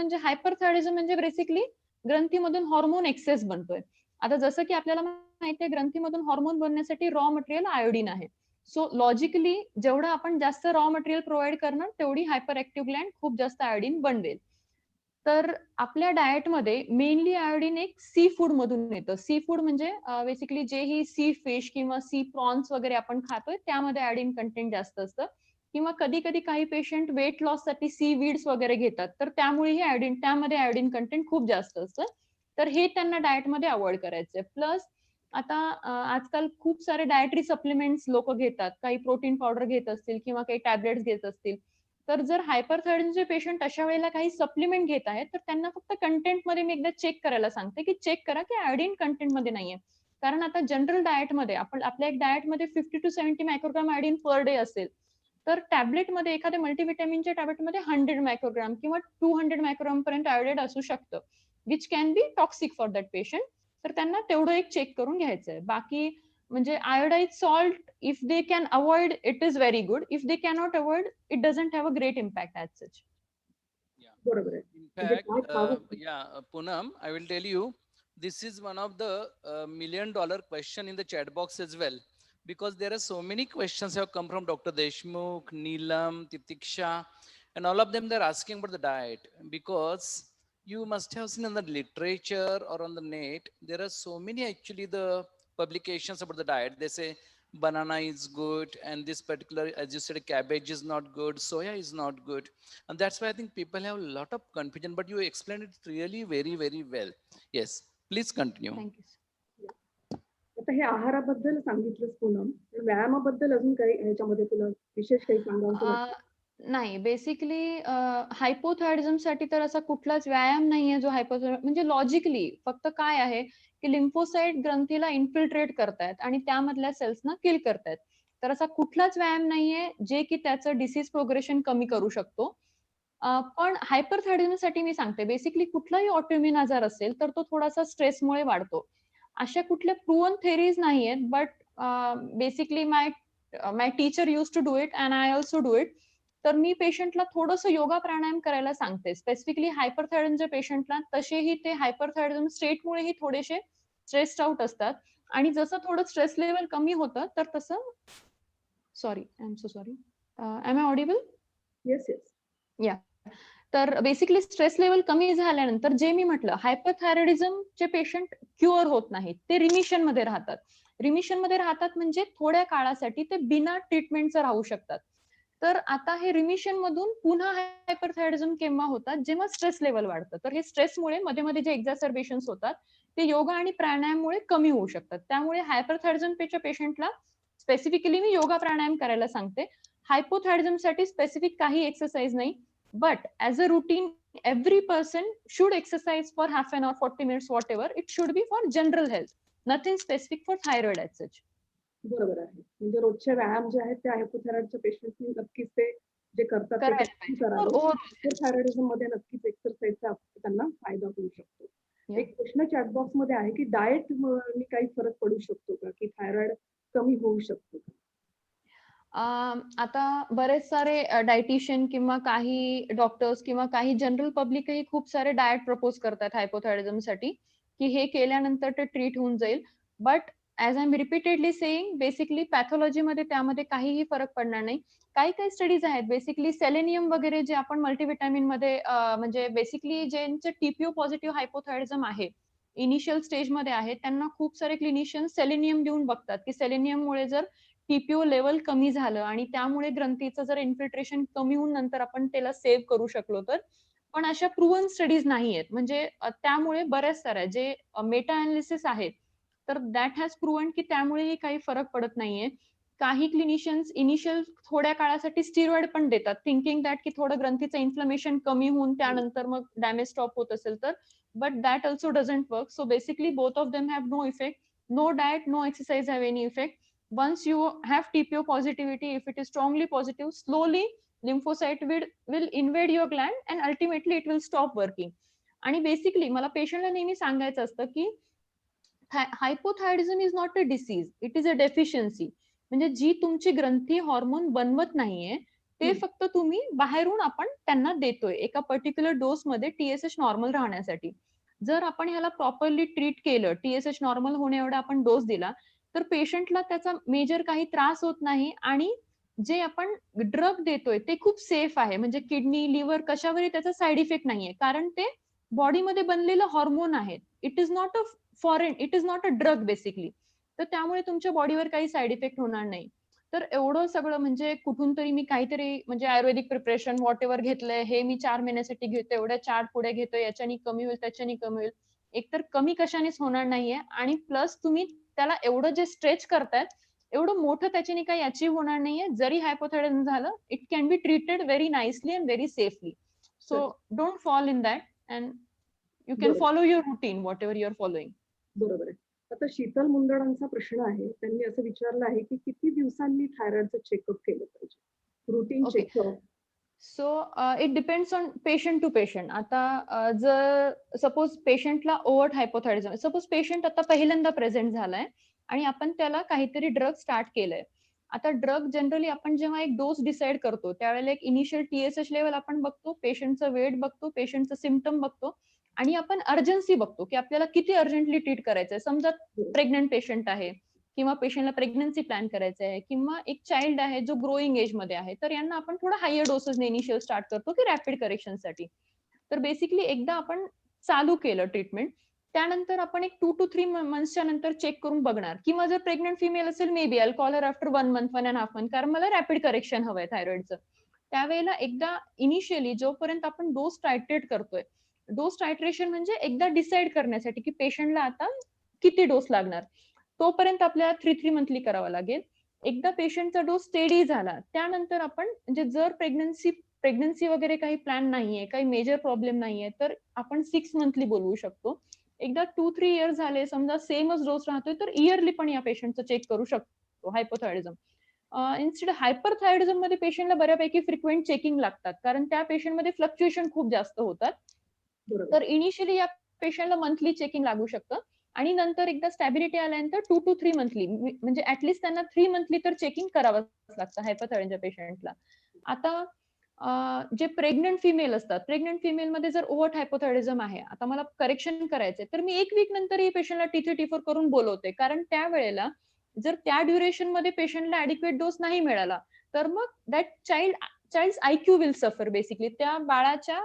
म्हणजे बेसिकली ग्रंथीमधून हॉर्मोन एक्सेस बनतोय. आता जसं की आपल्याला माहिती आहे ग्रंथीमधून हॉर्मोन बनण्यासाठी रॉ मटेरियल आयोडीन आहे. सो लॉजिकली जेवढं आपण जास्त रॉ मटेरियल प्रोव्हाइड करणार तेवढी हायपर ऍक्टिव्ह ग्लँड खूप जास्त आयोडीन बनवेल. तर आपल्या डाएटमध्ये मेनली आयोडीन एक सी फूड मधून येतं. सी फूड म्हणजे बेसिकली जे ही सी फिश किंवा सी प्रॉन्स वगैरे आपण खातोय त्यामध्ये आयोडीन कंटेंट जास्त असतं. किंवा कधी कधी काही पेशंट वेट लॉस साठी सी वीड्स वगैरे घेतात, तर त्यामुळेही त्यामध्ये आयोडीन कंटेंट खूप जास्त असतं. तर हे त्यांना डाएटमध्ये अवॉइड करायचंय. प्लस आता आजकाल खूप सारे डायटरी सप्लिमेंट्स लोक घेतात, काही प्रोटीन पावडर घेत असतील किंवा काही टॅबलेट्स घेत असतील. तर जर हायपरथायरॉइडचे पेशंट अशा वेळेला काही सप्लिमेंट घेत आहेत, तर त्यांना फक्त कंटेंटमध्ये मी एकदा चेक करायला सांगते, की चेक करा की आयोडीन कंटेंटमध्ये नाहीये. कारण आता जनरल डाएटमध्ये आपल्या एक डाएटमध्ये 50 to 70 मायक्रोग्राम आयोडीन पर डे असेल, तर टॅबलेटमध्ये एखाद्या मल्टीव्हिटॅमिनच्या टॅबलेटमध्ये 100 मायक्रोग्राम किंवा 200 मायक्रोग्राम पर्यंत आयोडेड असू शकतं, which can be toxic for that patient. तर त्यांना तेवढं एक चेक करून घ्यायचंय. बाकी म्हणजे iodise salt if they can avoid it is very good. If they cannot avoid it doesn't have a great impact as such. बरोबर आहे. In म्हणजे fact, काय खावं? Poonam, I will tell you, this is one of the $1,000,000 question in the chat box as well, because there are so many questions have come from Dr. Deshmukh, Neelam, Titiksha, and all of them they're asking about the diet, because you must have seen in the literature or on the net, there are so many actually the publications about the diet. They say banana is good and this particular, as you said, cabbage is not good, soya is not good, and that's why I think people have a lot of confusion, but you explained it really very, very well. Yes, please continue. Thank you. आता हे आहाराबद्दल सांगितलंच पूनम, पण व्यायामाबद्दल अजून काही ह्याच्यामध्ये तुला विशेष काही सांगावंसं वाटतं? नाही, बेसिकली हायपोथायरॉइडिझम साठी तर असा कुठलाच व्यायाम नाहीये जो म्हणजे लॉजिकली फक्त काय आहे की लिम्फोसाइट ग्रंथीला इन्फिल्ट्रेट करतायत आणि त्यामधल्या सेल्सना किल करतायत. तर असा कुठलाच व्यायाम नाहीये जे की त्याचं डिसीज प्रोग्रेशन कमी करू शकतो. पण हायपरथायरॉइडिझमसाठी मी सांगते, बेसिकली कुठलाही ऑटोइम्युन आजार असेल तर तो थोडासा स्ट्रेसमुळे वाढतो. अशा कुठल्या प्रूव्हन थेरीज नाहीयेत, but basically my teacher use to do it and I also do it. तर मी पेशंटला थोडंसं योगा प्राणायाम करायला सांगते, स्पेसिफिकली हायपरथायरॉइडच्या पेशंटला. तसेही ते हायपरथायरॉइडिझम स्टेटमुळेही थोडेसे स्ट्रेस्ड आउट असतात आणि जसं थोडं स्ट्रेस लेवल कमी होतं तर तसं sorry I am so sorry am I audible? Yes yes. तर बेसिकली स्ट्रेस लेवल कमी झाल्यानंतर जे मी म्हटलं, हायपरथायरॉइडिझमचे पेशंट क्युअर होत नाहीत, ते रिमिशन मध्ये राहतात. रिमिशन मध्ये राहतात म्हणजे थोड्या काळासाठी ते बिना ट्रीटमेंटचं राहू शकतात. तर आता हे रिमिशन मधून पुन्हा हायपरथायरॉइडिझम केव्हा होतात, जेव्हा स्ट्रेस लेवल वाढतं. तर हे स्ट्रेसमुळे मध्ये मध्ये जे एक्झासर्बेशन्स होतात ते योगा आणि प्राणायाममुळे कमी होऊ शकतात. त्यामुळे हायपरथायरॉइडिझमच्या पेशंटला स्पेसिफिकली मी योगा प्राणायाम करायला सांगते. हायपोथायरॉइडिझमसाठी स्पेसिफिक काही एक्सरसाइज नाही, but as a routine every person should exercise for half an hour, 40 minutes, whatever. It should be for general health, nothing specific for thyroid as such. बरोबर आहे. म्हणजे रोजचे व्यायाम जे आहेत ते हायपोथायरॉइडच्या पेशंटनी नक्कीच ते जे करतात ते करायला continue पाहिजे. करावे. हो, हायपोथायरॉइडिझम मध्ये नक्कीच एक्सरसाइजचा त्यांना फायदा होऊ शकतो. Yeah. एक प्रश्न चॅट बॉक्स मध्ये आहे की डाएट नी काही फरक पडू शकतो का, की थायरॉइड कमी होऊ शकतो का? आता बरेच सारे डायटिशियन किंवा काही डॉक्टर्स किंवा काही जनरल पब्लिकही खूप सारे डाएट प्रपोज करतात हायपोथायरॉइडिझमसाठी, की हे केल्यानंतर ते ट्रीट होऊन जाईल. But as I am repeatedly saying, basically पॅथॉलॉजीमध्ये त्यामध्ये काहीही फरक पडणार नाही. काही काही स्टडीज आहेत, बेसिकली सेलेनियम वगैरे जे आपण मल्टीव्हिटॅमिन मध्ये म्हणजे बेसिकली ज्यांचे टीपीओ पॉझिटिव्ह हायपोथायरॉइडिझम आहे, इनिशियल स्टेजमध्ये आहे, त्यांना खूप सारे क्लिनिशियन सेलेनियम देऊन बघतात की सेलेनियममुळे जर टीपीओ लेवल कमी झालं आणि त्यामुळे ग्रंथीचं जर इन्फिल्ट्रेशन कमी होऊन नंतर आपण त्याला सेव्ह करू शकलो तर. पण अशा प्रूव्हन स्टडीज नाहीयेत. म्हणजे त्यामुळे बऱ्याच साऱ्या जे मेटा अनालिसिस आहेत तर दॅट हॅज प्रूव्हन की त्यामुळेही काही फरक पडत नाहीये. काही क्लिनिशियन्स इनिशियल थोड्या काळासाठी स्टिरॉइड पण देतात, थिंकिंग दॅट की थोडं ग्रंथीचं इन्फ्लमेशन कमी होऊन त्यानंतर मग डॅमेज स्टॉप होत असेल तर. But that also doesn't work. So basically both of them have no effect. No diet, no exercise have any effect. Once you have TPO positivity, if it is strongly positive, slowly lymphocyte will invade your gland and ultimately it will stop working. आणि basically मला पेशंटला नेहमी सांगायचं असतं की hypothyroidism is not a disease, it is a deficiency. म्हणजे जी तुमची ग्रंथी hormone बनवत नाहीये ते फक्त तुम्ही बाहेरून आपण त्यांना देतोय एका पर्टिक्युलर डोस मध्ये TSH नॉर्मल राहण्यासाठी. जर आपण ह्याला प्रॉपरली ट्रीट केलं, TSH नॉर्मल होण्या एवढा आपण डोस दिला तर पेशंटला त्याचा मेजर काही त्रास होत नाही आणि जे आपण ड्रग देतोय ते खूप सेफ आहे. म्हणजे किडनी, लिव्हर कशावरही त्याचा साईड इफेक्ट नाहीये, कारण ते बॉडीमध्ये बनलेलं हॉर्मोन आहे. It is not a foreign, it is not a drug basically. तर त्यामुळे तुमच्या बॉडीवर काही साईड इफेक्ट होणार नाही. तर एवढं सगळं म्हणजे कुठून तरी मी काहीतरी म्हणजे आयुर्वेदिक प्रिपरेशन व्हॉट एव्हर घेतलंय, हे मी 4 महिन्यासाठी घेतो, एवढ्या 4 पुढे घेतो, याच्यानी कमी होईल, त्याच्यानी कमी होईल. एकतर कमी कशानेच होणार नाहीये आणि प्लस तुम्ही त्याला एवढं जे स्ट्रेच करतायत एवढं मोठं त्याच्याने काही अचीव्ह होणार नाहीये. जरी हायपोथायरॉइडिझम झालं, it can be treated very nicely and very safely. So don't fall in that and you can follow your routine whatever you are following. बरोबर आहे. आता शीतल मुंदडांचा प्रश्न आहे, त्यांनी असं विचारलं आहे की किती दिवसांनी थायरॉइडचं चेकअप केलं पाहिजे, routine Okay. Checkup? So it depends on patient to patient. आता जर सपोज पेशंटला ओव्हर हायपोथायरॉइडिझम, सपोज पेशंट आता पहिल्यांदा प्रेझेंट झालाय आणि आपण त्याला काहीतरी ड्रग स्टार्ट केलंय. आता ड्रग जनरली आपण जेव्हा एक डोस डिसाईड करतो त्यावेळेला एक इनिशियल TSH लेवल आपण बघतो, पेशंटचं वेट बघतो, पेशंटचं सिम्पटम बघतो आणि आपण अर्जन्सी बघतो की आपल्याला किती अर्जंटली ट्रीट करायचंय. समजा प्रेग्नंट पेशंट आहे किंवा पेशंटला प्रेग्नन्सी प्लॅन करायचं आहे किंवा एक चाइल्ड आहे जो ग्रोईंग एज मध्ये आहे, तर यांना आपण थोडा हायर डोसेस इनिशियल स्टार्ट करतो की रॅपिड करेक्शनसाठी. तर बेसिकली एकदा आपण चालू केलं ट्रीटमेंट त्यानंतर आपण एक 2 to 3 मंथच्या नंतर चेक करून बघणार. किंवा जर प्रेग्नंट फिमेल असेल maybe I call her after 1 month, 1.5 month, कारण मला रॅपिड करेक्शन हवंय थायरॉइडचं. त्यावेळेला एकदा इनिशियली जोपर्यंत आपण डोस टायट्रेट करतोय, डोस टायट्रेशन म्हणजे एकदा डिसाईड करण्यासाठी की पेशंटला आता किती डोस लागणार, तोपर्यंत आपल्याला 3 मंथली करावा लागेल. एकदा पेशंटचा डोस स्टेडी झाला त्यानंतर आपण म्हणजे जर प्रेग्नन्सी वगैरे काही प्लॅन नाहीये, काही मेजर प्रॉब्लेम नाहीये, तर आपण 6 मंथली बोलवू शकतो. एकदा 2-3 इयर्स झाले, समजा सेमच डोस राहतोय, तर इयरली पण या पेशंटचं चेक करू शकतो हायपोथायरॉइडिझम. इन्स्टेड हायपरथायरॉइडिझम मध्ये पेशंटला बऱ्यापैकी फ्रिक्वेंट चेकिंग लागतात, कारण त्या पेशंटमध्ये फ्लक्च्युएशन खूप जास्त होतात. तर इनिशियली या पेशंटला मंथली चेकिंग लागू शकतं आणि नंतर एकदा स्टॅबिलिटी आल्यानंतर 2 to 3 मंथली, म्हणजे ऍटलीस्ट त्यांना 3 मंथली तर चेकिंग करावंच लागतं हायपोथायरॉइडच्या पेशंटला. आता जे प्रेग्नंट फिमेल असतात, प्रेग्नंट फिमेल मध्ये जर ओव्हर हायपोथायरॉइडिझम आहे, आता मला करेक्शन करायचंय, तर मी 1 वीक नंतर ही पेशंटला T3 T4 करून बोलवते, कारण त्यावेळेला जर त्या ड्युरेशन मध्ये पेशंटला ऍडिक्वेट डोस नाही मिळाला तर मग that child IQ will suffer. Basically त्या बाळाच्या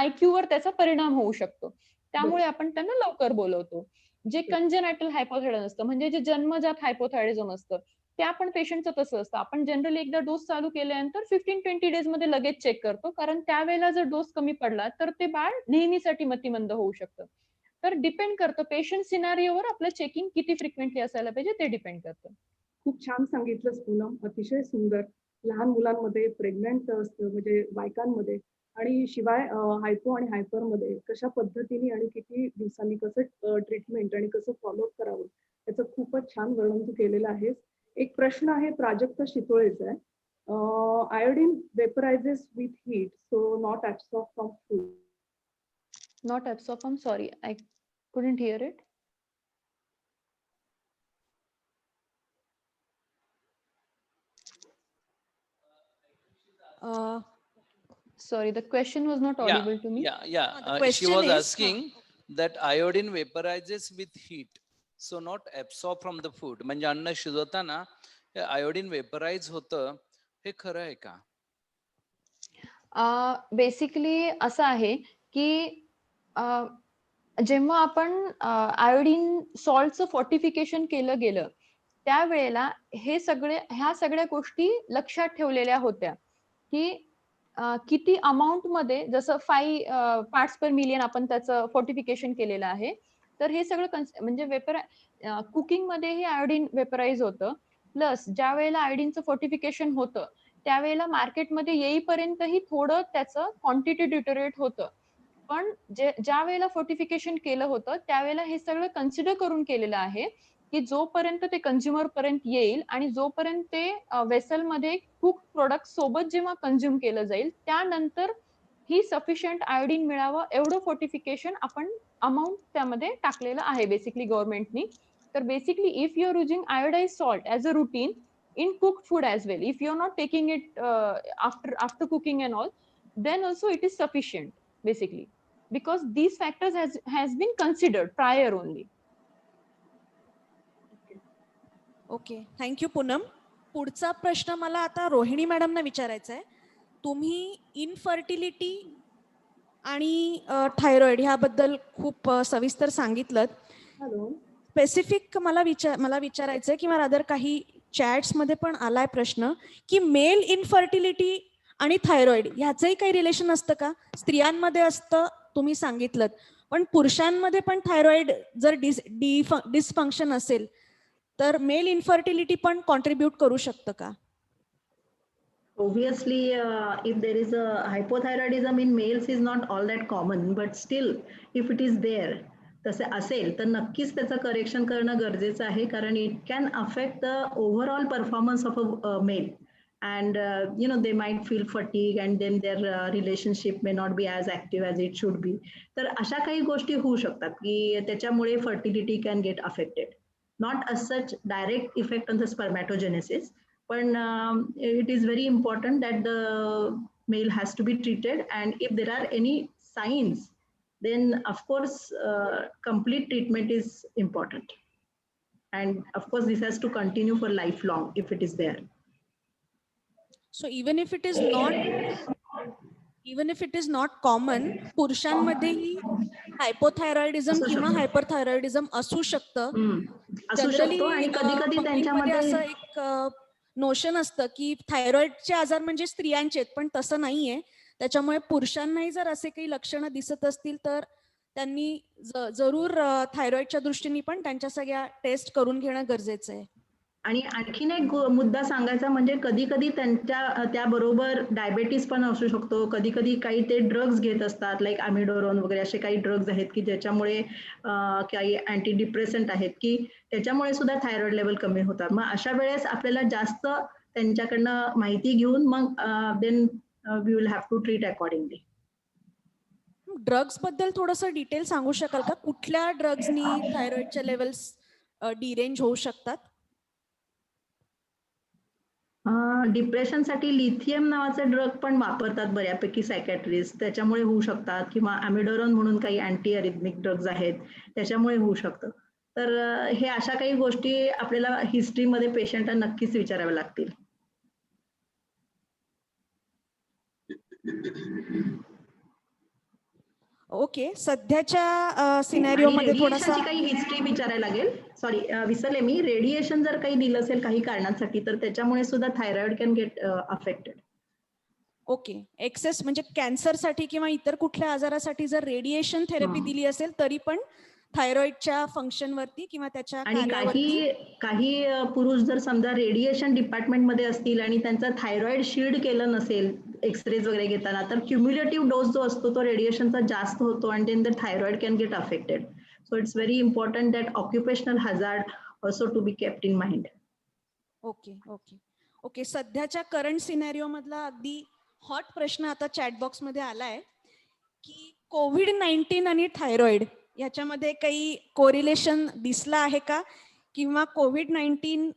IQ वर त्याचा परिणाम होऊ शकतो. त्यामुळे आपण त्यांना लवकर बोलवतो. जे कंजेनायटल हायपोथायरॉइडिझम असतं, म्हणजे जे जन्मजात हायपोथायरॉइडिझम असतं, त्या पण पेशंटचं तसं असतं. आपण जनरली एकदा डोस चालू केल्यानंतर 15-20 डेज मध्ये लगेच चेक करतो, कारण त्यावेळेला जर डोस कमी पडला तर ते बाळ नेहमीसाठी मतिमंद होऊ शकतं. तर डिपेंड करतं पेशंट सिनारिओवर आपलं चेकिंग किती फ्रिक्वेंटली असायला पाहिजे ते डिपेंड करतं. खूप छान सांगितलंस पूनम, अतिशय सुंदर. लहान मुलांमध्ये, प्रेग्नंट म्हणजे बायकांमध्ये आणि शिवाय हायपो आणि हायपर मध्ये कशा पद्धतीने आणि किती दिवसांनी कसं ट्रीटमेंट आणि कसं फॉलोअप करावं याचं खूपच छान वर्णन तू केलेलं आहेस. एक प्रश्न आहे प्राजक्त शितोळेचा आहे. Iodine vaporises with heat so not absorb from food. Not absorb, I'm sorry, I couldn't hear it. Sorry, the question was not audible to me. Yeah. The She question was is, asking that iodine vaporizes with heat, so not absorb from the food. म्हणजे अन्न शिजवताना हे iodine vaporise होतं, हे खरं आहे का? Basically असं आहे की जेव्हा आपण आयोडीन सॉल्टचं फॉर्टिफिकेशन केलं गेलं त्यावेळेला ह्या सगळ्या गोष्टी लक्षात ठेवलेल्या होत्या की किती अमाऊंट मध्ये, जसं 5 पार्ट्स पर मिलियन आपण त्याचं फोर्टिफिकेशन केलेलं आहे. तर हे सगळं म्हणजे कुकिंग मध्येही आयोडीन वेपराईज होतं. प्लस ज्या वेळेला आयोडीनचं फोर्टिफिकेशन होतं त्यावेळेला मार्केटमध्ये येईपर्यंतही थोडं त्याचं क्वांटिटी डिटोरेट होतं. पण ज्या वेळेला फोर्टिफिकेशन केलं होतं त्यावेळेला हे सगळं कन्सिडर करून केलेलं आहे की जोपर्यंत ते कंझ्युमर पर्यंत येईल आणि जोपर्यंत ते वेसलमध्ये कुक प्रोडक्ट सोबत जेव्हा कंझ्युम केलं जाईल त्यानंतर ही सफिशियंट आयोडीन मिळावं एवढं फोर्टिफिकेशन आपण अमाऊंट त्यामध्ये टाकलेलं आहे बेसिकली गव्हर्नमेंटनी. तर basically if you are using iodized salt as a routine in cooked food as well, if you're not taking it after cooking and all, then also it is sufficient basically, because these factors has been considered prior only. Okay, thank you Poonam. पुढचा प्रश्न मला आता रोहिणी मॅडमना विचारायचा आहे. तुम्ही infertility आणि thyroid ह्याबद्दल खूप सविस्तर सांगितलं. हॅलो. स्पेसिफिक मला विचारायचं आहे किंवा रादर काही चॅट्स मध्ये पण आलाय प्रश्न की मेल इनफर्टिलिटी आणि थायरॉइड ह्याचंही काही रिलेशन असतं का? स्त्रियांमध्ये असतं तुम्ही सांगितलं, पण पुरुषांमध्ये पण थायरॉइड जर डिसफंक्शन असेल तर मेल इनफर्टिलिटी पण कॉन्ट्रीब्यूट करू शकतं का? Obviously, if there is a hypothyroidism in males is not all that common, but still if it is there, तसे असेल तर नक्कीच त्याचं करेक्शन करणं गरजेचं आहे, कारण it can affect the overall performance of a male and they might feel fatigue and then their relationship may not be as active as it should be. तर अशा काही गोष्टी होऊ शकतात की त्याच्यामुळे fertility can get affected. Not as such direct effect on the spermatogenesis, but it is very important that the male has to be treated, and if there are any signs then of course complete treatment is important, and of course this has to continue for lifelong if it is there. So even if it is not common, पुरुषांमध्येही hypothyroidism किंवा hyperthyroidism असू शकतं. असू शकतो, आणि कधी कधी त्यांच्यामध्ये असं एक नोशन असतं की थायरॉइडचे आजार म्हणजे स्त्रियांचे, पण तसं नाहीये. त्याच्यामुळे पुरुषांनाही जर असे काही लक्षणं दिसत असतील तर त्यांनी जरूर थायरॉइडच्या दृष्टीने पण त्यांच्या सगळ्या टेस्ट करून घेणं गरजेचं आहे. आणि आणखीन एक मुद्दा सांगायचा म्हणजे कधी कधी त्याबरोबर डायबेटीस पण असू शकतो. कधी कधी काही ते ड्रग्ज घेत असतात, लाईक अमिडोरोन वगैरे असे काही ड्रग्ज आहेत की ज्याच्यामुळे काही अँटी डिप्रेसंट आहेत की त्याच्यामुळे सुद्धा थायरॉइड लेवल कमी होतात. मग अशा वेळेस आपल्याला जास्त त्यांच्याकडनं माहिती घेऊन मग then we will have to treat accordingly. Drugs बद्दल थोडंसं डिटेल सांगू शकाल का? कुठल्या ड्रग्जनी थायरॉइडच्या लेवल्स डिरेंज होऊ शकतात? डिप्रेशनसाठी लिथियम नावाचे ड्रग पण वापरतात बऱ्यापैकी सायकॅट्रिस्ट, त्याच्यामुळे होऊ शकतात. किंवा अमिडोरॉन म्हणून काही अँटी अरिथमिक ड्रग्ज आहेत त्याच्यामुळे होऊ शकतं. तर हे अशा काही गोष्टी आपल्याला हिस्ट्रीमध्ये पेशंटला नक्कीच विचाराव्या लागतील. ओके, सध्याच्या सिनेरिओमध्ये थोडासा काही हिस्ट्री विचारायला लागेल. सॉरी विसरले मी, रेडिएशन जर काही दिलं असेल काही कारणांसाठी तर त्याच्यामुळे सुद्धा thyroid can get affected. Okay, excess म्हणजे कॅन्सरसाठी किंवा इतर कुठल्या आजारासाठी जर रेडिएशन थेरपी दिली असेल तरी पण थायरॉइडच्या फंक्शनवरती किंवा त्याच्या आणि काही पुरुष जर समजा रेडिएशन डिपार्टमेंटमध्ये असतील आणि त्यांचा थायरॉइड शील्ड केलं नसेल एक्सरेज वगैरे घेताना, तर क्युम्युलेटिव्ह डोस जो असतो तो रेडिएशनचा जास्त होतो आणि then the thyroid can get affected. So it's very important that occupational hazard also to be kept in mind. Okay okay okay, सध्याच्या करंट सिनेरिओ मधला अगदी हॉट प्रश्न आता चॅट बॉक्स मध्ये आलाय की कोविड-19 आणि थायरॉइड याच्यामध्ये काही कोरिलेशन दिसला आहे का, किंवा कोविड-19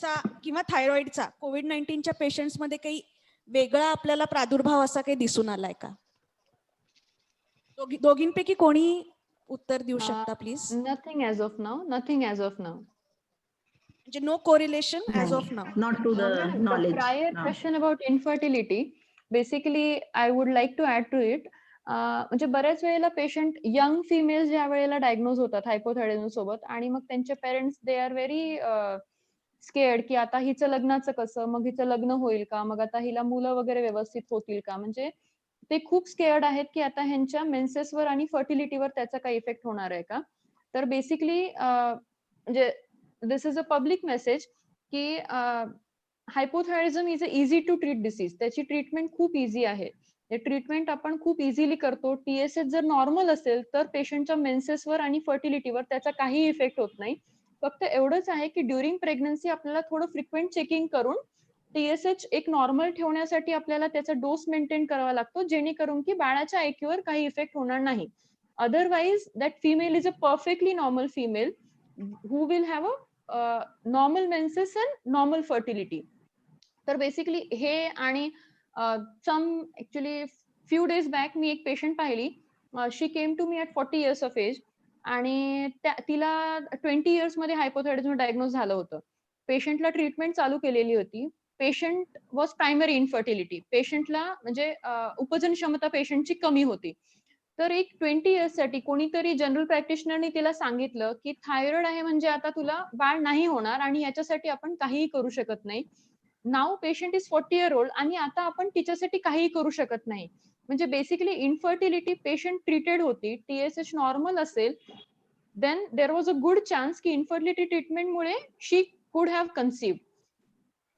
चा किंवा थायरॉइडचा कोविड-19च्या पेशंट्स मध्ये काही वेगळा आपल्याला प्रादुर्भाव असा काही दिसून आलाय का? दोघींपैकी कोणी उत्तर देऊ शकता please? Nothing as of now. Nothing as of now. म्हणजे no correlation as of now. Not to the knowledge. The prior question about infertility, basically I would like to add to it. म्हणजे बऱ्याच वेळेला patient young female ज्या वेळेला diagnose होतात hypothyroidism सोबत आणि मग त्यांचे parents they are very scared की आता हिचं लग्नाचं कसं, मग हिचं लग्न होईल का, मग आता हिला मुलं वगैरे व्यवस्थित होतील का, म्हणजे ते खूप स्केअर्ड आहेत की आता ह्यांच्या मेन्सेसवर आणि फर्टिलिटीवर त्याचा काही इफेक्ट होणार आहे का. तर बेसिकली म्हणजे this is a public message की hypothyroidism is a easy to treat disease. त्याची ट्रीटमेंट खूप इझी आहे. हे ट्रीटमेंट आपण खूप इझिली करतो. TSH जर नॉर्मल असेल तर पेशंटच्या मेन्सेसवर आणि फर्टिलिटीवर त्याचा काही इफेक्ट होत नाही. फक्त एवढंच आहे की ड्युरिंग प्रेग्नन्सी आपल्याला थोडं फ्रिक्वेंट चेकिंग करून TSH एक नॉर्मल ठेवण्यासाठी आपल्याला त्याचा डोस मेंटेन करावा लागतो, जेणेकरून की बाळाच्या IQ काही इफेक्ट होणार नाही. Otherwise that female is a perfectly normal female who will have a normal menses and normal fertility. तर बेसिकली हे आणि some actually few days back मी एक पेशंट पाहिली. She came to me at 40 years of age आणि तिला 20 years मध्ये hypothyroidism diagnose झालं होतं. पेशंटला ट्रीटमेंट चालू केलेली होती. Patient was primary infertility. पेशंटला म्हणजे उपजन क्षमता पेशंटची कमी होती. तर एक 20 इयर्स साठी कोणीतरी जनरल प्रॅक्टिशनरने तिला सांगितलं की थायरॉइड आहे म्हणजे आता तुला बाळ नाही होणार आणि याच्यासाठी आपण काहीही करू शकत नाही. Now patient is 40 year old आणि आता आपण तिच्यासाठी काहीही करू शकत नाही. म्हणजे बेसिकली इनफर्टिलिटी पेशंट ट्रीटेड होती. TSH नॉर्मल असेल then there was a good chance की इनफर्टिलिटी ट्रीटमेंटमुळे शी कुड हॅव कन्सिव्ड.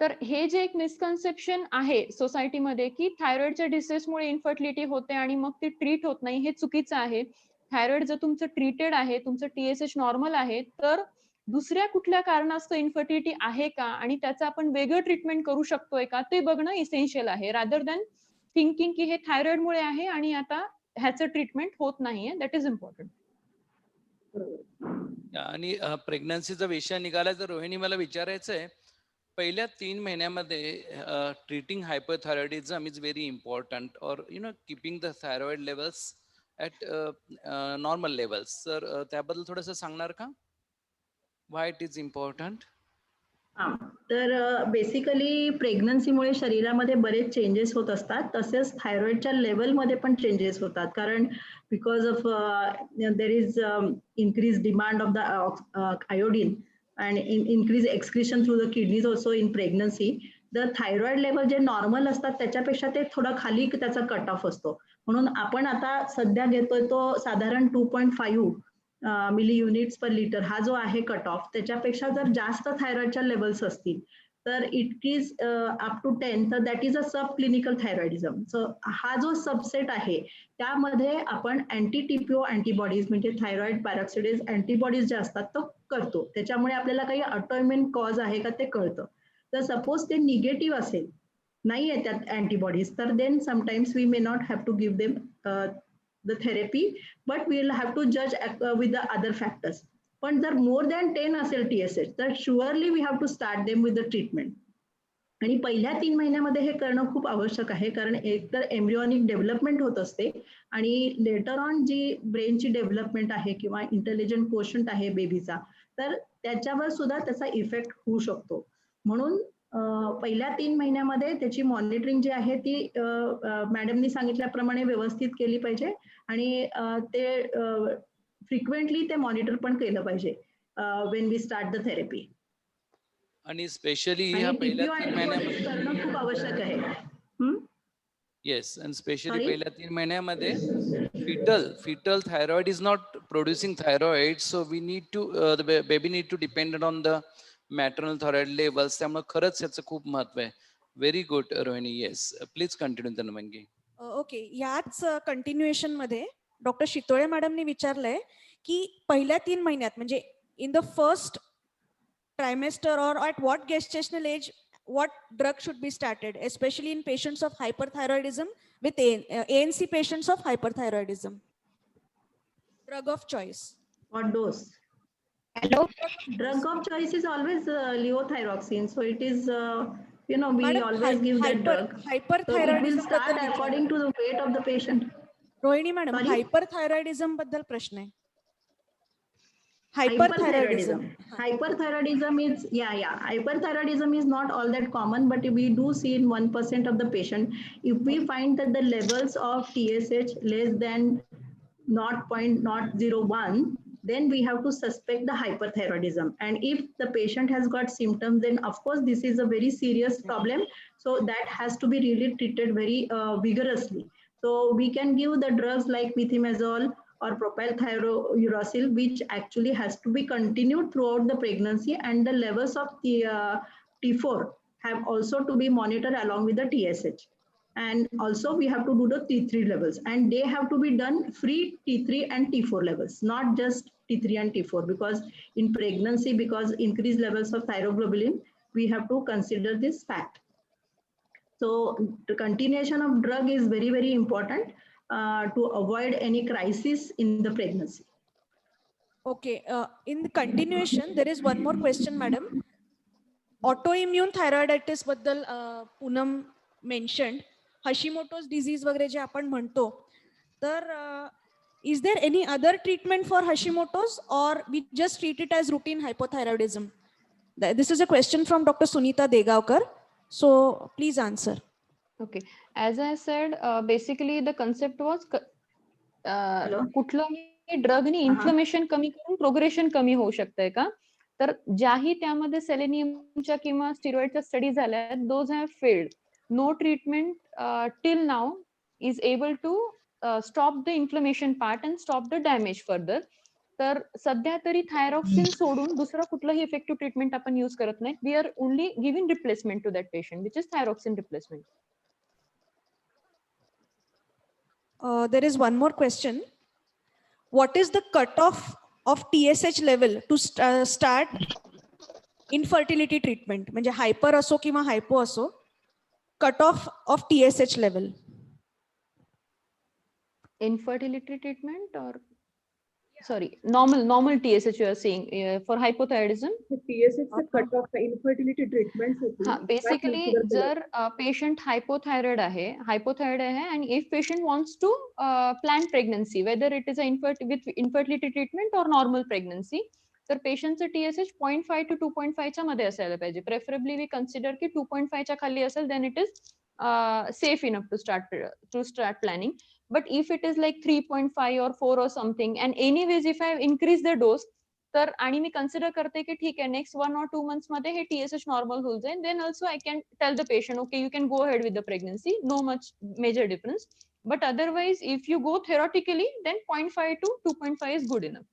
तर हे जे एक मिसकन्सेप्शन आहे सोसायटीमध्ये की थायरॉइडच्या डिसीजमुळे इनफर्टिलिटी होते आणि मग ती ट्रीट होत नाही, हे चुकीचं आहे. थायरॉइड जर तुमचं ट्रीटेड आहे, तुमचं TSH नॉर्मल आहे, तर दुसऱ्या कुठल्या कारणास्तव इन्फर्टिलिटी आहे का आणि त्याचं आपण वेगळं ट्रीटमेंट करू शकतोय का ते बघणं इसेन्शियल आहे, रादर दॅन थिंकिंग की हे थायरॉइडमुळे आहे आणि आता ह्याचं ट्रीटमेंट होत नाहीये. That is important. आणि प्रेग्नन्सीचा विषय निघाला तर रोहिणी मला विचारायचं आहे, पहिल्या 3 महिन्यामध्ये treating hyperthyroidism is very important और keeping the thyroid levels at normal levels. तर त्याबद्दल थोडंसं सांगणार का? व्हाय इट इज इम्पॉर्टंट? तर बेसिकली प्रेग्नन्सीमुळे शरीरामध्ये बरेच चेंजेस होत असतात. तसेच थायरॉइडच्या लेवलमध्ये पण चेंजेस होतात. कारण because of there is increase demand of the iodine and increase excretion through the kidneys also in pregnancy. The thyroid level जे नॉर्मल असतात त्याच्यापेक्षा ते थोडं खाली त्याचा कट ऑफ असतो. म्हणून आपण आता सध्या घेतोय तो साधारण 2.5 मिली युनिट्स पर लिटर हा जो आहे कट ऑफ, त्याच्यापेक्षा जर जास्त थायरॉइडच्या लेवल्स असतील तर इट इज अप टू 10, तर that is a sub clinical thyroidism. So हा जो सबसेट आहे त्यामध्ये आपण अँटी TPO अँटीबॉडीज म्हणजे थायरॉइड पॅरॉक्सिडेज अँटीबॉडीज जे असतात तो करतो. त्याच्यामुळे आपल्याला काही ऑटोइम्युन कॉज आहे का ते कळतं. तर सपोज ते निगेटिव्ह असेल, नाही आहे त्यात अँटीबॉडीज, तर then sometimes we may not have to give them the therapy, but we will have to judge with the other factors. पण जर more than 10 असेल TSH तर surely we have to start them with the treatment. आणि पहिल्या 3 महिन्यामध्ये हे करणं खूप आवश्यक आहे, कारण एकतर एम्ब्रियॉनिक डेव्हलपमेंट होत असते आणि लेटर ऑन जी ब्रेनची डेव्हलपमेंट आहे किंवा इंटेलिजंट कोशंट आहे बेबीचा, तर त्याच्यावर सुद्धा त्याचा इफेक्ट होऊ शकतो. म्हणून पहिल्या 3 महिन्यामध्ये त्याची मॉनिटरिंग जी आहे ती मॅडमनी सांगितल्याप्रमाणे व्यवस्थित केली पाहिजे आणि ते फ्रिक्वेंटली ते मॉनिटर पण केलं पाहिजे when we start the therapy. आणि स्पेशली ह्या पहिल्या 3 महिन्यामध्ये करणं खूप आवश्यक आहे. येस, आणि स्पेशली Sorry? पहिल्या 3 महिन्यामध्ये fetal thyroid is not producing thyroid, so we need to the baby need to depend on the maternal thyroid levels. त्यामुळे खरंच याचं खूप महत्व आहे. Very good Rohini. Yes, please continue Tanvangi. Okay, याच कंटिन्युएशन मध्ये डॉक्टर शितोळे मॅडमनी विचारलंय की पहिल्या 3 महिन्यात म्हणजे in the first trimester or at what gestational age what drug should be started, especially in patients of hyperthyroidism with ANC patients of hyperthyroidism. Drug of choice. What dose? Hello. Drug of choice is always levothyroxine. So it is, we Madam, always give that drug. So it will hyperthyroidism start according to the weight of the patient. Rohini madam, Sorry? Hyperthyroidism बद्दल प्रश्न आहे. Hyperthyroidism. Hyperthyroidism is, hyperthyroidism is not all that common, but we do see in 1% of the patient. If we find that the levels of TSH less than 0.001, then we have to suspect the hyperthyroidism. And if the patient has got symptoms, then of course this is a very serious problem. So that has to be really treated very vigorously. So we can give the drugs like methimazole or propylthiouracil, which actually has to be continued throughout the pregnancy, and the levels of the T4 have also to be monitored along with the TSH. And also we have to do the T3 levels, and they have to be done free T3 and T4 levels, not just T3 and T4, because in pregnancy, because increased levels of thyroglobulin, we have to consider this fact. So the continuation of drug is very, very important to avoid any crisis in the pregnancy. Okay, in the continuation, there is one more question, madam. Autoimmune thyroiditis बद्दल Poonam mentioned. Hashimoto's disease वगैरे जे आपण म्हणतो, तर is there any other treatment for Hashimoto's, or we just treat it as routine hypothyroidism? This is a question from Dr. Sunita Degavkar. So please answer. Okay, as I said, basically the concept was कुठलंही ड्रगनी inflammation कमी करून progression कमी होऊ शकतंय का? तर ज्याही त्यामध्ये सेलेनियमच्या किंवा स्टिरॉइडच्या स्टडी झाल्या, those have failed. No treatment till now is able to stop the inflammation part and stop the damage further. तर सध्या तरी थायरॉक्सिन सोडून दुसरं कुठलंही इफेक्टिव्ह ट्रीटमेंट आपण यूज करत नाही. We are only giving replacement to that patient, which is thyroxine replacement. There is one more question. What is the cutoff of TSH level to start infertility treatment? म्हणजे hyper असो किंवा हायपो असो, cutoff of TSH level. Infertility treatment or sorry, normal TSH you are saying for hypothyroidism? TSH चा cut off infertility treatment हा, basically जर patient हायपोथायरॉइड आहे and if patient wants to plan pregnancy, whether it is with infertility treatment or normal pregnancy, तर पेशंटचं TSH 0.5 to 2.5 च्या मध्ये असायला पाहिजे. प्रेफरेबली वी कन्सिडर की 2.5 च्या खाली असेल, then it is safe enough to start planning. But if it is like 3.5 or 4 or something, and anyways if I increase the dose, तर आणि मी कन्सिडर करते की ठीक आहे नेक्स्ट 1 or 2 months मध्ये हे TSH नॉर्मल होईल जाईल, then also I can tell the patient, okay, you can go ahead with the pregnancy, no much major difference. But otherwise, if you go theoretically, then 0.5 to 2.5 is good enough.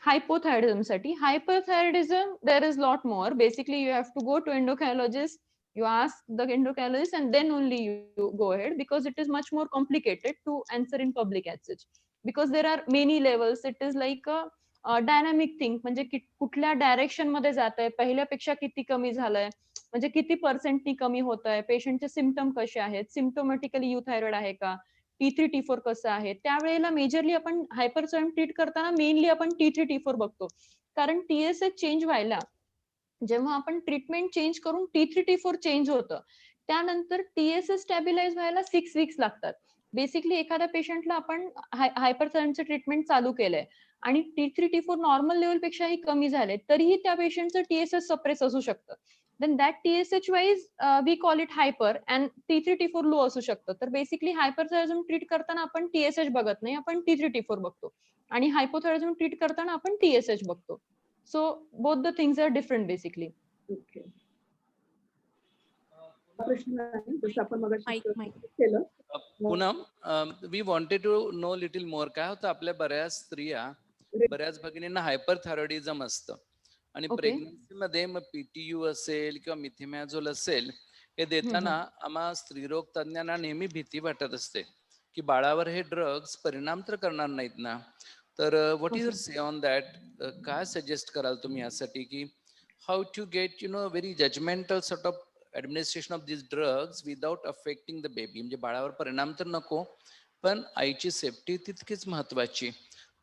Hypothyroidism साठी, hyperthyroidism there is lot more. Basically you have to go to endocrinologist, you ask the endocrinologist, and then only you go ahead, because it is much more complicated to answer in public as such, because there are many levels. It is like a dynamic thing, म्हणजे कुठल्या direction मध्ये जात आहे, पहिल्यापेक्षा किती कमी झालंय, म्हणजे किती पर्सेंटनी कमी होत आहे, पेशंटचे सिम्पटम कसे आहेत, सिम्प्टोमॅटिकली युथायरॉइड आहे का, T3 T4 कसं आहे. त्यावेळेला मेजरली आपण हायपरथायरॉइड ट्रीट करताना मेनली आपण T3 T4 बघतो, कारण TSH चेंज व्हायला जेव्हा आपण ट्रीटमेंट चेंज करून T3 T4 चेंज होतं, त्यानंतर TSH स्टॅबिलाइज व्हायला 6 weeks लागतात. बेसिकली एखाद्या पेशंटला आपण हायपरथायरॉइडचं ट्रीटमेंट चालू केलंय आणि T3 T4 नॉर्मल लेवल पेक्षाही कमी झाले, तरीही त्या पेशंटचं TSH सप्रेस असू शकतं. then that TSH wise we call it hyper, and T3 T4 low असू शकतं. तर बेसिकली हायपरथायरॉइडिझम ट्रीट करताना आपण TSH बघत नाही, आपण T3 T4 बघतो, आणि हायपोथायरॉइडिझम ट्रीट करताना आपण TSH बघतो. So both the things are different basically. Okay. प्रश्न आहे जसं आपण मगाशी Mike. केलं. Poonam, we wanted to know little more. काय होतं, आपल्या बऱ्याच स्त्रिया, बऱ्याच भगिनींना हायपरथायरॉइडिझम असतं, आणि प्रेग्नन्सी मध्ये मग PTU असेल किंवा मिथिमॅझोल असेल, हे देताना आम्हा स्त्रीरोग तज्ञांना नेहमी भीती वाटत असते की बाळावर हे ड्रग्स परिणाम तर करणार नाहीत ना. तर what is your say on that? काय सजेस्ट कराल तुम्ही यासाठी की how to get very judgmental sort of administration of this drugs without affecting the baby? म्हणजे बाळावर परिणाम तर नको, पण आईची सेफ्टी तितकीच महत्वाची.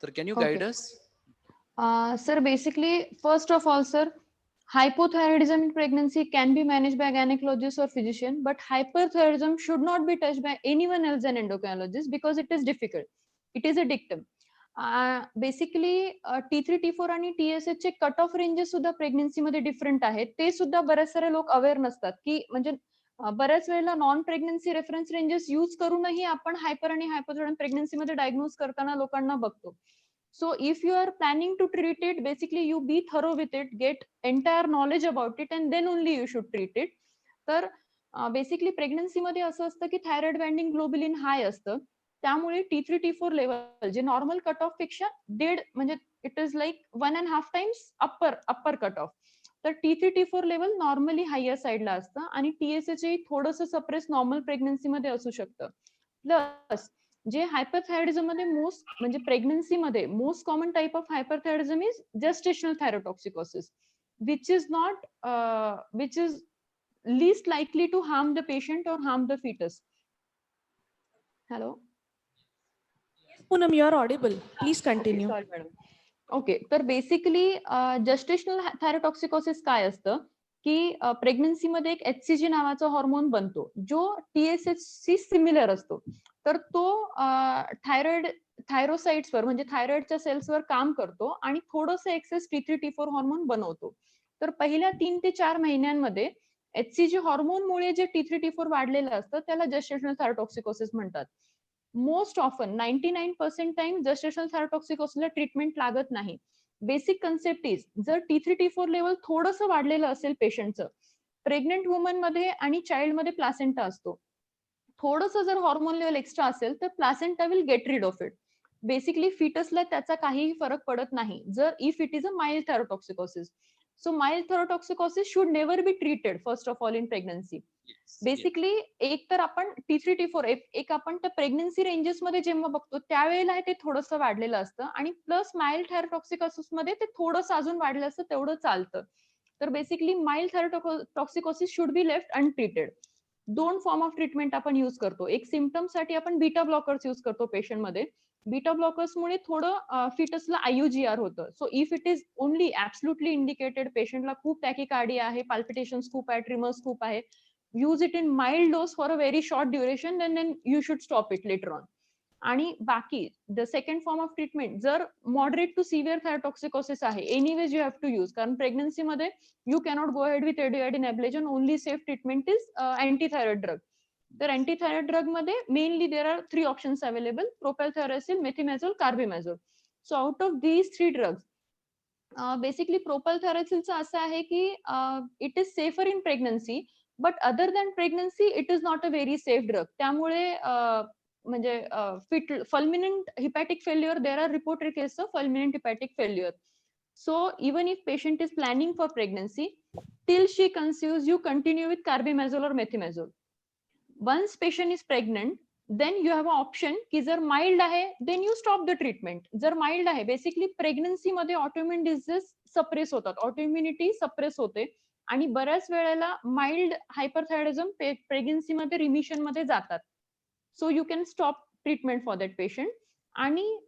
तर can you guide us? Sir, basically, first of all, sir, hypothyroidism in pregnancy can be managed by gynecologist or physician, but hyperthyroidism should not be touched by anyone else than endocrinologist, because it is difficult. It is a dictum. Basically T3 T4 आणि TSH चे cut off ranges सुद्धा pregnancy मध्ये different आहेत. ते सुद्धा बरेच सारे लोक अवेअर नसतात की म्हणजे बऱ्याच वेळेला non pregnancy reference ranges use करूनही आपण हायपर आणि हायपोथायरॉइड प्रेग्नन्सी मध्ये डायग्नोज करताना लोकांना बघतो. So if you are planning to treat it, basically you be thorough with it, get entire knowledge about it, and then only you should treat it. तर basically pregnancy मध्ये असं असतं की थायरॉइड बाइंडिंग ग्लोबुलिन हाय असतं, त्यामुळे T3 T4 level जे normal cut off पेक्षा म्हणजे it is like 1.5 times upper cut off. तर T3 T4 level normally higher साईडला असतं आणि TSH थोडंसं सप्रेस नॉर्मल प्रेग्नन्सी मध्ये असू शकतं. प्लस जे हायपरथायरॉइडिझम मध्ये म्हणजे प्रेग्नन्सी मध्ये most common type of hyperthyroidism is gestational thyrotoxicosis, which is least likely to harm the patient or harm the fetus. Hello. Poonam, you are audible. Please continue. Sorry, madam. Okay, तर basically gestational thyrotoxicosis काय असतं की pregnancy मध्ये एक HCG नावाचा hormone बनतो जो TSH शी similar असतो. तर तो थायरोसाइट्सवर म्हणजे थायरॉइडच्या सेल्सवर काम करतो आणि थोडंसं एक्सेस T3 T4 हॉर्मोन बनवतो. तर पहिल्या 3 ते 4 महिन्यांमध्ये HCG हॉर्मोनमुळे जे T3 T4 वाढलेलं असतं त्याला जेस्टेशनल थायरोटॉक्सिकोसिस म्हणतात. मोस्ट ऑफन 99% टाइम जेस्टेशनल थायरोटॉक्सिकोसिसला ट्रीटमेंट लागत नाही. बेसिक कन्सेप्ट इज जर T3 T4 लेवल थोडंसं वाढलेलं असेल पेशंटचं, प्रेग्नेंट वुमन मध्ये आणि चाइल्ड मध्ये प्लासेंटा असतो, थोडंसं जर हॉर्मोन लेवल एक्स्ट्रा असेल तर placenta will get rid of it. Basically फिटसला त्याचा काहीही फरक पडत नाही जर if it is a mild thyrotoxicosis. So mild thyrotoxicosis should never be treated first of all in pregnancy. Basically एक तर आपण T3 T4 एक आपण त्या प्रेग्नन्सी रेंजेस मध्ये जेव्हा बघतो त्यावेळेला ते थोडंसं वाढलेलं असतं आणि प्लस माइल्ड थायरोटॉक्सिकोसिस मध्ये ते थोडंसं अजून वाढलेलं असतं, तेवढं चालतं. तर basically mild thyrotoxicosis should be left untreated. 2 form of treatment आपण यूज करतो. एक सिम्पटम साठी आपण बीटा ब्लॉकर्स यूज करतो पेशंट मध्ये. बीटा ब्लॉकर्स मुळे थोडं फिटसला IUGR होतं. So if it is only absolutely indicated, पेशंटला खूप टॅकिकार्डिया आहे, पाल्पिटेशन्स खूप आहे, ट्रिमर्स खूप आहे, use it in mild dose for a very short duration, then you should stop it later on. आणि बाकी the second form of treatment जर मॉडरेट टू सिव्हिअर थायरोटॉक्सिकोसिस आहे, anyways you have to use, कारण pregnancy मध्ये you cannot go ahead with radioiodine ablation. Only safe treatment is antithyroid drug. तर antithyroid drug मध्ये mainly there are 3 options available: propylthiouracil, methimazole, carbimazole. So out of these 3 drugs basically प्रोपेलथायरोसिलचं असं आहे की it is safer in pregnancy, but other than pregnancy it is not a very safe drug. त्यामुळे म्हणजे fulminant hepatic failure, there are reported cases of fulminant hepatic failure. So even if patient is planning for pregnancy, till she conceives you continue with carbimazole or methimazole. Once patient is pregnant, then you have a option की जर mild आहे then you stop the treatment. जर mild आहे, basically pregnancy मध्ये autoimmune diseases suppress होतात, autoimmunity suppress होते आणि बऱ्याच वेळेला माइल्ड हायपरथायरॉइडिझम प्रेग्नन्सी मध्ये रिमिशन मध्ये जातात. So you can stop treatment for that patient. आणि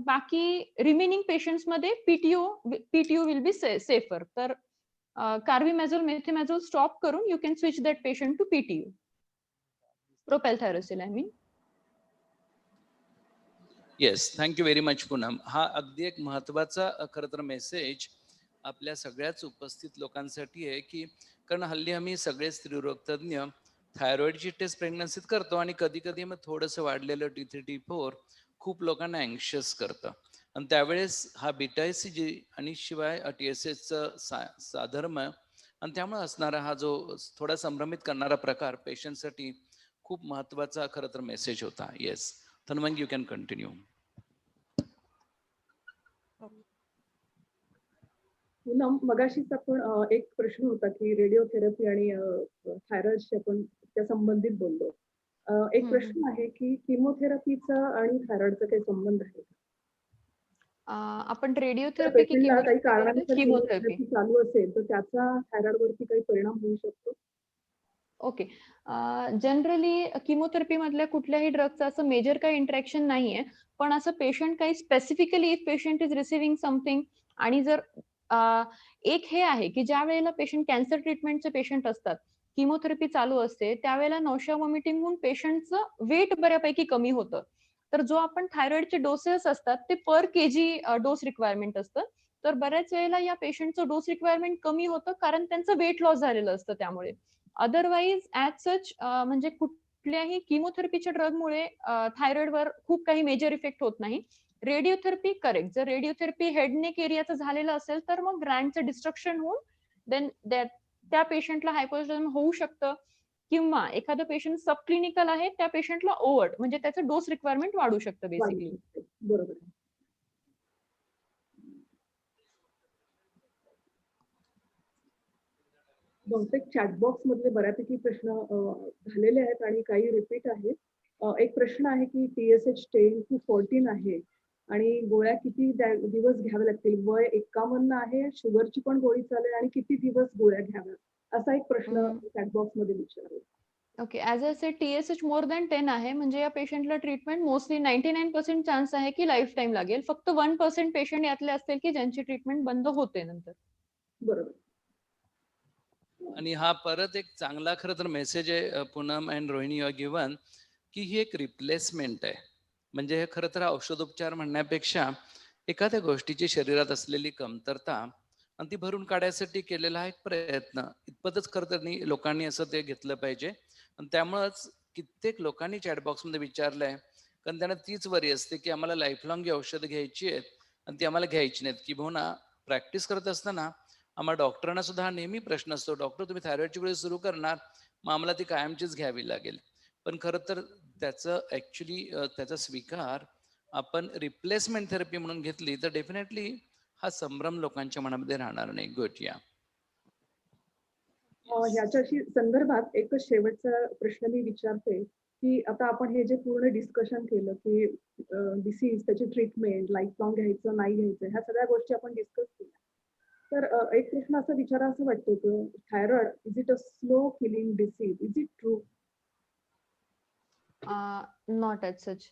बाकी रिमेनिंग पेशंट्स मध्ये पीटीओ विल बी सेफर. तर कार्बिमेझोल, मेथिमेझोल स्टॉप करून you can switch that patient to PTO, propylthiouracil I mean. Yes, thank you very much Poonam. हा अगदी एक महत्वाचा खरं तर मेसेज आपल्या सगळ्याच उपस्थित लोकांसाठी आहे की कारण हल्ली आम्ही सगळे स्त्रीरोग तज्ञ थायरॉइडची टेस्ट प्रेग्नन्सीत करतो आणि कधी कधी मग थोडंसं वाढलेलं T3 T4 खूप लोकांना अँक्शियस करतं आणि त्यावेळेस हा बीटा HCG आणि शिवाय TSHचं साधर्म आणि त्यामुळे असणारा हा जो थोडा संभ्रमित करणारा प्रकार पेशंटसाठी खूप महत्वाचा खरं तर मेसेज होता. Yes Tanvangi, you can continue. Poonam, मगाशीच आपण एक प्रश्न होता की रेडिओथेरपी आणि थायरॉइडशी आपण त्या संबंधित बोललो. एक प्रश्न आहे की किमोथेरपीचा आणि थायरॉइडचा काही संबंध आहे? आपण रेडिओथेरपी की काही कारणाने किमोथेरपी चालू असेल तर त्याचा थायरॉइड वरती काही परिणाम होऊ शकतो? ओके, जनरली किमोथेरपी मधल्या कुठल्याही ड्रगचं असं मेजर काही इंटरॅक्शन नाहीये, पण असं पेशंट काही specifically if patient is receiving something आणि जर एक हे आहे की ज्या वेळेला पेशंट कॅन्सर ट्रीटमेंटचे पेशंट असतात, किमोथेरपी चालू असते, त्यावेळेला नौशा वॉमिटिंग होऊन पेशंटचं वेट बऱ्यापैकी कमी होतं तर जो आपण थायरॉइडचे डोसेस असतात ते पर केजी डोस रिक्वायरमेंट असतं. तर बऱ्याच वेळेला या पेशंटचं डोस रिक्वायरमेंट कमी होतं कारण त्यांचं वेट लॉस झालेलं असतं त्यामुळे. अदरवाईज ऍज सच म्हणजे कुठल्याही किमोथेरपीच्या ड्रगमुळे थायरॉइडवर खूप काही मेजर इफेक्ट होत नाही. रेडिओथेरपी करेक्ट, जर रेडिओथेरपी हेड नेक एरियाचं झालेलं असेल तर मग ग्लँडचं डिस्ट्रक्शन होऊन देन त्या पेशंटला हायपोथायरॉइडिझम होऊ शकतं, किंवा एखादं पेशंट सबक्लिनिकल आहे त्या पेशंटला ओव्हर म्हणजे त्याचं डोस रिक्वायरमेंट वाढू शकतं बेसिकली. बरोबर आहे. बहुतेक चॅटबॉक्स मधले बऱ्यापैकी प्रश्न झालेले आहेत आणि काही रिपीट आहेत. एक प्रश्न आहे की TSH 10 to 14 आहे आणि गोळ्या किती दिवस घ्याव्या लागतील? वय 51 आहे, शुगरची पण गोळी चालेल आणि किती दिवस गोळ्या घ्याव्या? असा एक प्रश्न चॅटबॉक्स मध्ये विचारला. Okay, as a sed TSH more than 10 आहे म्हणजे या पेशंटला ट्रीटमेंट मोस्टली 99% चान्स आहे की लाईफ टाईम लागेल. फक्त 1% पेशंट यातले असतील की ज्यांची ट्रीटमेंट बंद होते नंतर. बरोबर. आणि हा परत एक चांगला खरं तर मेसेज आहे Poonam and Rohini you're given, की ही एक रिप्लेसमेंट आहे. म्हणजे हे खरं तर औषधोपचार म्हणण्यापेक्षा एखाद्या गोष्टीची शरीरात असलेली कमतरता आणि ती भरून काढण्यासाठी केलेला हा एक प्रयत्न, इतपतच खरं तर लोकांनी असं ते घेतलं पाहिजे. आणि त्यामुळंच कित्येक लोकांनी चॅटबॉक्समध्ये विचारलंय, कारण त्यांना तीच वरी असते की आम्हाला लाईफलॉंग ही औषधं घ्यायची आहेत आणि ती आम्हाला घ्यायची नाहीत. की भाऊ प्रॅक्टिस करत असताना आम्हाला डॉक्टरांना सुद्धा हा नेहमी प्रश्न असतो, डॉक्टर तुम्ही थायरॉइडची गोळी सुरू करणार, मग आम्हाला ती कायमचीच घ्यावी लागेल. पण खरं तर त्याचं ऍक्च्युली त्याचा स्वीकार आपण रिप्लेसमेंट थेरपी म्हणून घेतली तर डेफिनेटली हा संभ्रम लोकांच्या मनामध्ये राहणार नाही. गुड. या ह्याच्याशी संदर्भात एकच शेवटचा प्रश्न मी विचारते की आता आपण हे जे पूर्ण डिस्कशन केलं की डिसीज, त्याची ट्रीटमेंट, लाईफ लॉंग घ्यायचं नाही घ्यायचं, ह्या सगळ्या गोष्टी आपण डिस्कस केल्या. तर एक प्रश्न असा विचारा असं वाटतो की thyroid is it a slow killing disease? Is it true? Not as such.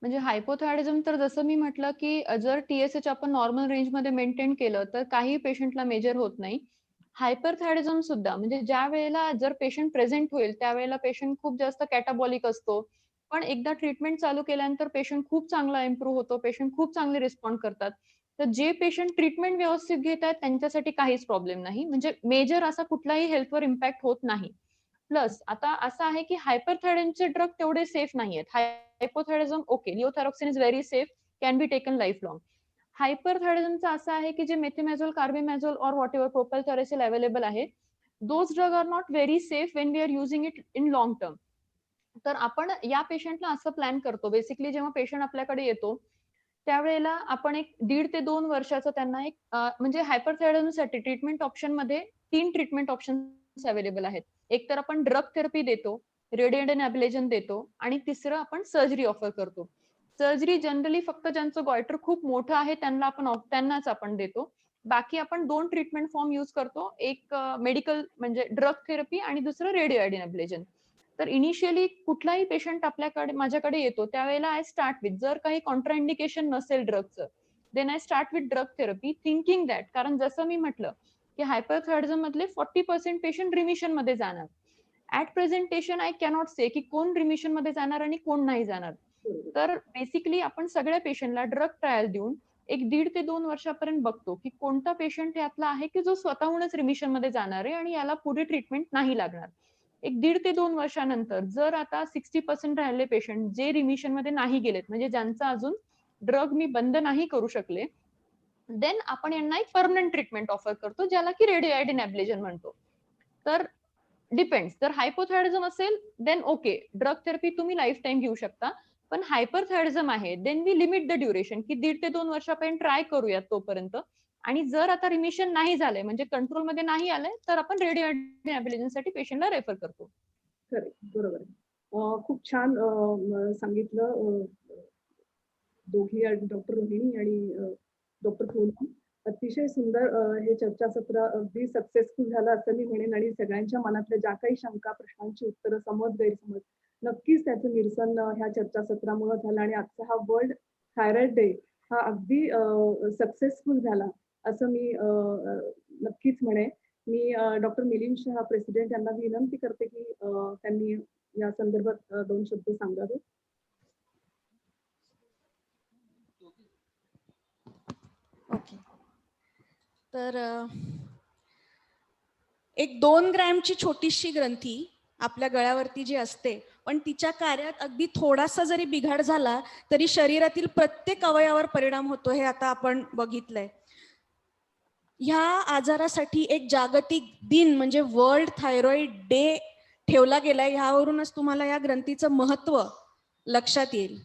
म्हणजे हायपोथायरॉइडिझम तर जसं मी म्हटलं की जर TSH आपण नॉर्मल रेंजमध्ये मेंटेन केलं तर काही पेशंटला मेजर होत नाही. हायपरथायरॉइडिझम सुद्धा म्हणजे ज्या वेळेला जर पेशंट प्रेझेंट होईल त्यावेळेला पेशंट खूप जास्त कॅटाबॉलिक असतो, पण एकदा ट्रीटमेंट चालू केल्यानंतर पेशंट खूप चांगला इम्प्रूव्ह होतो, पेशंट खूप चांगले रिस्पॉन्ड करतात. तर जे पेशंट ट्रीटमेंट व्यवस्थित घेत आहेत त्यांच्यासाठी काहीच प्रॉब्लेम नाही, म्हणजे मेजर असा कुठलाही हेल्थवर इम्पॅक्ट होत नाही. प्लस आता असं आहे की हायपरथायरॉइडचे ड्रग तेवढे सेफ नाहीयेत. Hypothyroidism okay, levothyroxine is very safe, can be taken life long. हायपरथायरॉइडिझमचं असं आहे की जे methimazole, carbimazole or what ever propylthiouracil available आहे, those drug are not very safe when we are using it in long term. तर आपण या पेशंटला असं प्लॅन करतो, बेसिकली जेव्हा पेशंट आपल्याकडे येतो त्यावेळेला आपण एक 1.5 ते 2 वर्षाचं त्यांना एक म्हणजे हायपरथायरॉइडिझमसाठी ट्रीटमेंट ऑप्शन मध्ये 3 ट्रीटमेंट ऑप्शन्स अवेलेबल आहेत. एक तर आपण ड्रग थेरपी देतो, रेडिएशन अब्लेजन देतो आणि तिसरं आपण सर्जरी ऑफर करतो. सर्जरी जनरली फक्त ज्यांचं गॉयटर खूप मोठं आहे त्यांनाच आपण देतो. बाकी आपण 2 ट्रीटमेंट फॉर्म यूज करतो, एक मेडिकल म्हणजे ड्रग थेरपी आणि दुसरं रेडिओ अब्लेजन. तर इनिशियली कुठलाही पेशंट माझ्याकडे येतो त्यावेळेला आय स्टार्ट विथ, जर काही कॉन्ट्राइंडिकेशन नसेल ड्रगचं, then I start with drug therapy, thinking that, कारण जसं मी म्हटलं की हायपरथायरॉइडिझम मधले 40% पेशंट रिमिशन मध्ये जाणार. ऍट प्रेझेंटेशन आय कॅनॉट से की कोण रिमिशन मध्ये जाणार आणि कोण नाही जाणार. तर बेसिकली आपण सगळ्या पेशंटला ड्रग ट्रायल देऊन एक 1.5 ते 2 वर्षापर्यंत बघतो की कोणता पेशंट यातला आहे की जो स्वतःहूनच रिमिशन मध्ये जाणार आहे आणि याला पुढे ट्रीटमेंट नाही लागणार. एक 1.5 ते 2 वर्षानंतर जर आता 60% राहिले पेशंट जे रिमिशन मध्ये नाही गेलेत, म्हणजे ज्यांचा अजून ड्रग मी बंद नाही करू शकले, देन आपण यांना एक परमनंट ट्रीटमेंट ऑफर करतो ज्याला की रेडिओ अब्लेजन म्हणतो. तर डिपेंड्स, जर हायपोथायरॉइडिझम असेल देन ओके, ड्रग थेरपी तुम्ही लाईफ टाईम घेऊ शकता. पण हायपरथायरॉइडिझम आहे then we limit the duration की 1.5 ते 2 वर्षापर्यंत ट्राय करूयात तोपर्यंत. आणि जर आता रिमिशन नाही झालंय म्हणजे कंट्रोल मध्ये नाही आलंय तर आपण रेडिओ अब्लेजनसाठी पेशंटला रेफर करतो. करेक्ट, बरोबर आहे. खूप छान सांगितलं दोघी, डॉक्टर रोहिणी आणि डॉक्टर पूनम. अतिशय सुंदर हे चर्चासत्र अगदी सक्सेसफुल झालं असं मी म्हणेन आणि सगळ्यांच्या मनातल्या ज्या काही शंका, प्रश्नांची उत्तरं, समज, गैरसमज नक्कीच त्याचं निरसन ह्या चर्चासत्रामुळे झालं आणि आजचा हा वर्ल्ड थायरॉइड डे हा अगदी सक्सेसफुल झाला असं मी नक्कीच म्हणेन. मी डॉक्टर मिलिंद शहा प्रेसिडेंट यांना विनंती करते की त्यांनी या संदर्भात 2 शब्द सांगावे. ओके. तर एक 2 ग्रॅमची छोटीशी ग्रंथी आपल्या गळ्यावरती जी असते, पण तिच्या कार्यात अगदी थोडासा जरी बिघाड झाला तरी शरीरातील प्रत्येक अवयवावर परिणाम होतो, हे आता आपण बघितलंय. ह्या आजारासाठी एक जागतिक दिन म्हणजे वर्ल्ड थायरॉइड डे ठेवला गेलाय. ह्यावरूनच तुम्हाला या ग्रंथीचं महत्व लक्षात येईल.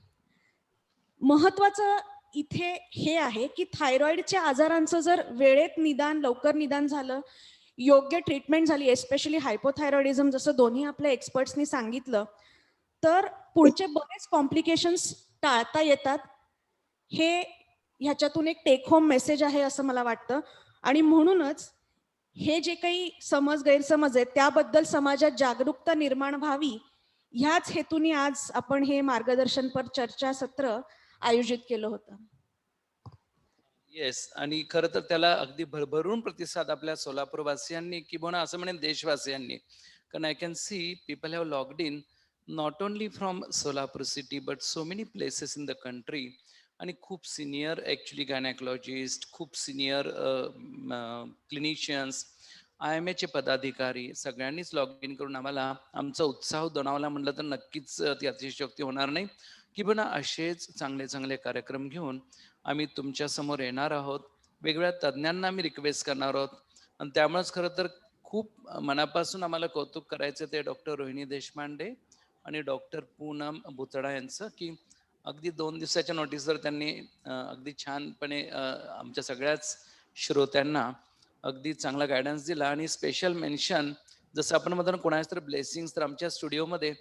महत्वाचं इथे हे आहे की थायरॉइडच्या आजारांचं जर वेळेत निदान, लवकर निदान झालं, योग्य ट्रीटमेंट झाली, एस्पेशली हायपोथायरॉइडिझम, जसं दोन्ही आपल्या एक्सपर्ट्सनी सांगितलं, तर पुढचे बरेच कॉम्प्लिकेशन्स टाळता येतात. हे ह्याच्यातून एक टेक होम मेसेज आहे असं मला वाटतं. आणि म्हणूनच हे जे काही गैरसमज आहेत त्याबद्दल समाजात जागरूकता निर्माण व्हावी, ह्याच हेतूने आज आपण हे मार्गदर्शनपर चर्चासत्र आयोजित केलं होतं. येस, आणि खरं तर त्याला अगदी भरभरून प्रतिसाद आपल्या सोलापूरवासियांनी किंवा असं म्हणेन देशवासियांनी, कारण I can see people have logged in not only from Solapur city but so many places in the country. आणि खूप सिनियर ॲक्च्युली गायनेकॉलॉजिस्ट, खूप सिनियर क्लिनिशियन्स, IMA चे पदाधिकारी सगळ्यांनीच लॉग इन करून आम्हाला आमचा उत्साह दणावला म्हटलं तर नक्कीच ती अतिशयोक्ती होणार नाही. किंवा असेच चांगले चांगले कार्यक्रम घेऊन आम्ही तुमच्या समोर येणार आहोत. वेगवेगळ्या तज्ज्ञांना आम्ही रिक्वेस्ट करणार आहोत. आणि त्यामुळेच खरं तर खूप मनापासून आम्हाला कौतुक करायचं ते डॉक्टर रोहिणी देशपांडे आणि डॉक्टर पूनम भुतडा यांचं, की अगदी 2 दिवसाच्या नोटीसवर त्यांनी अगदी छानपणे आमच्या सगळ्याच श्रोत्यांना अगदी चांगला गायडन्स दिला. आणि स्पेशल मेन्शन, जसं आपण म्हणतो कोणाच तर ब्लेसिंग्स, तर आमच्या स्टुडिओमध्ये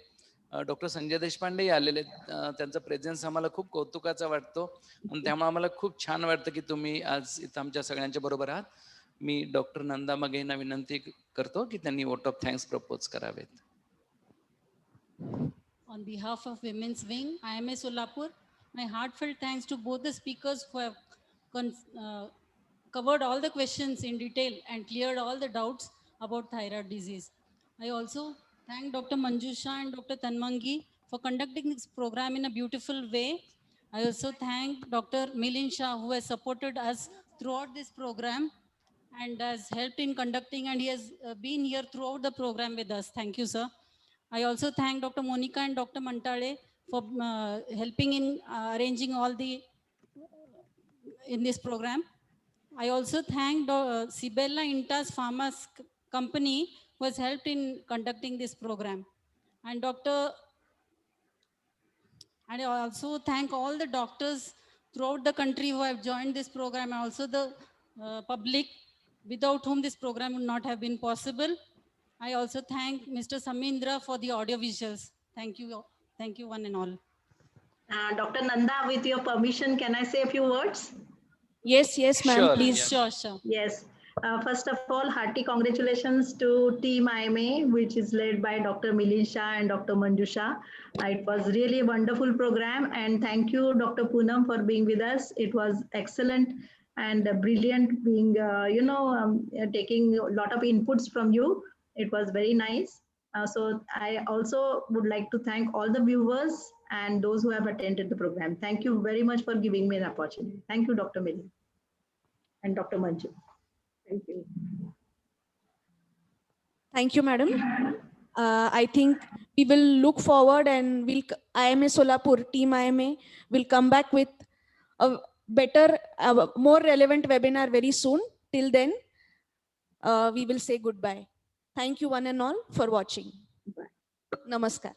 डॉक्टर संजय देशपांडे आलेले आहेत. त्यांचा प्रेझेन्स आम्हाला खूप कौतुकाचा वाटतो आणि त्यामुळे आम्हाला खूप छान वाटतं की तुम्ही आज इथं आमच्या सगळ्यांच्या बरोबर आहात. मी डॉक्टर नंदा मगेंना विनंती करतो की त्यांनी वोट ऑफ थँक्स प्रपोज करावेत. On behalf of Women's Wing, IMA Solapur, my heartfelt thanks to both the speakers who have covered all the questions in detail and cleared all the doubts about thyroid disease. I also thank Dr. Manjusha and Dr. Tanvangi for conducting this program in a beautiful way. I also thank Dr. Milin Shah, who has supported us throughout this program and has helped in conducting, and he has been here throughout the program with us. Thank you, sir. I also thank Dr. Monica and Dr. Mantale for helping in arranging all the in this program. I also thank Sibella Intas Pharma company who has helped in conducting this program. And I also thank all the doctors throughout the country who have joined this program, and also the public without whom this program would not have been possible. I also thank Mr. Samindra for the audio visuals. Thank you one and all. Dr. Nanda, with your permission, can I say a few words? Yes, ma'am, Sure, please. yeah. Sure. Yes. First of all, hearty congratulations to Team IMA, which is led by Dr. Milin Shah and Dr. Manjusha. It was really a wonderful program, and thank you, Dr. Poonam, for being with us. It was excellent and brilliant, being taking a lot of inputs from you. It was very nice. So I also would like to thank all the viewers and those who have attended the program. Thank you very much for giving me an opportunity. Thank you, Dr. Milin and Dr. Manju. Thank you. Thank you, madam. I think we will look forward, and IMA Solapur, Team IMA will come back with a better, more relevant webinar very soon. Till then, we will say goodbye. Thank you one and all for watching. Bye. Namaskar.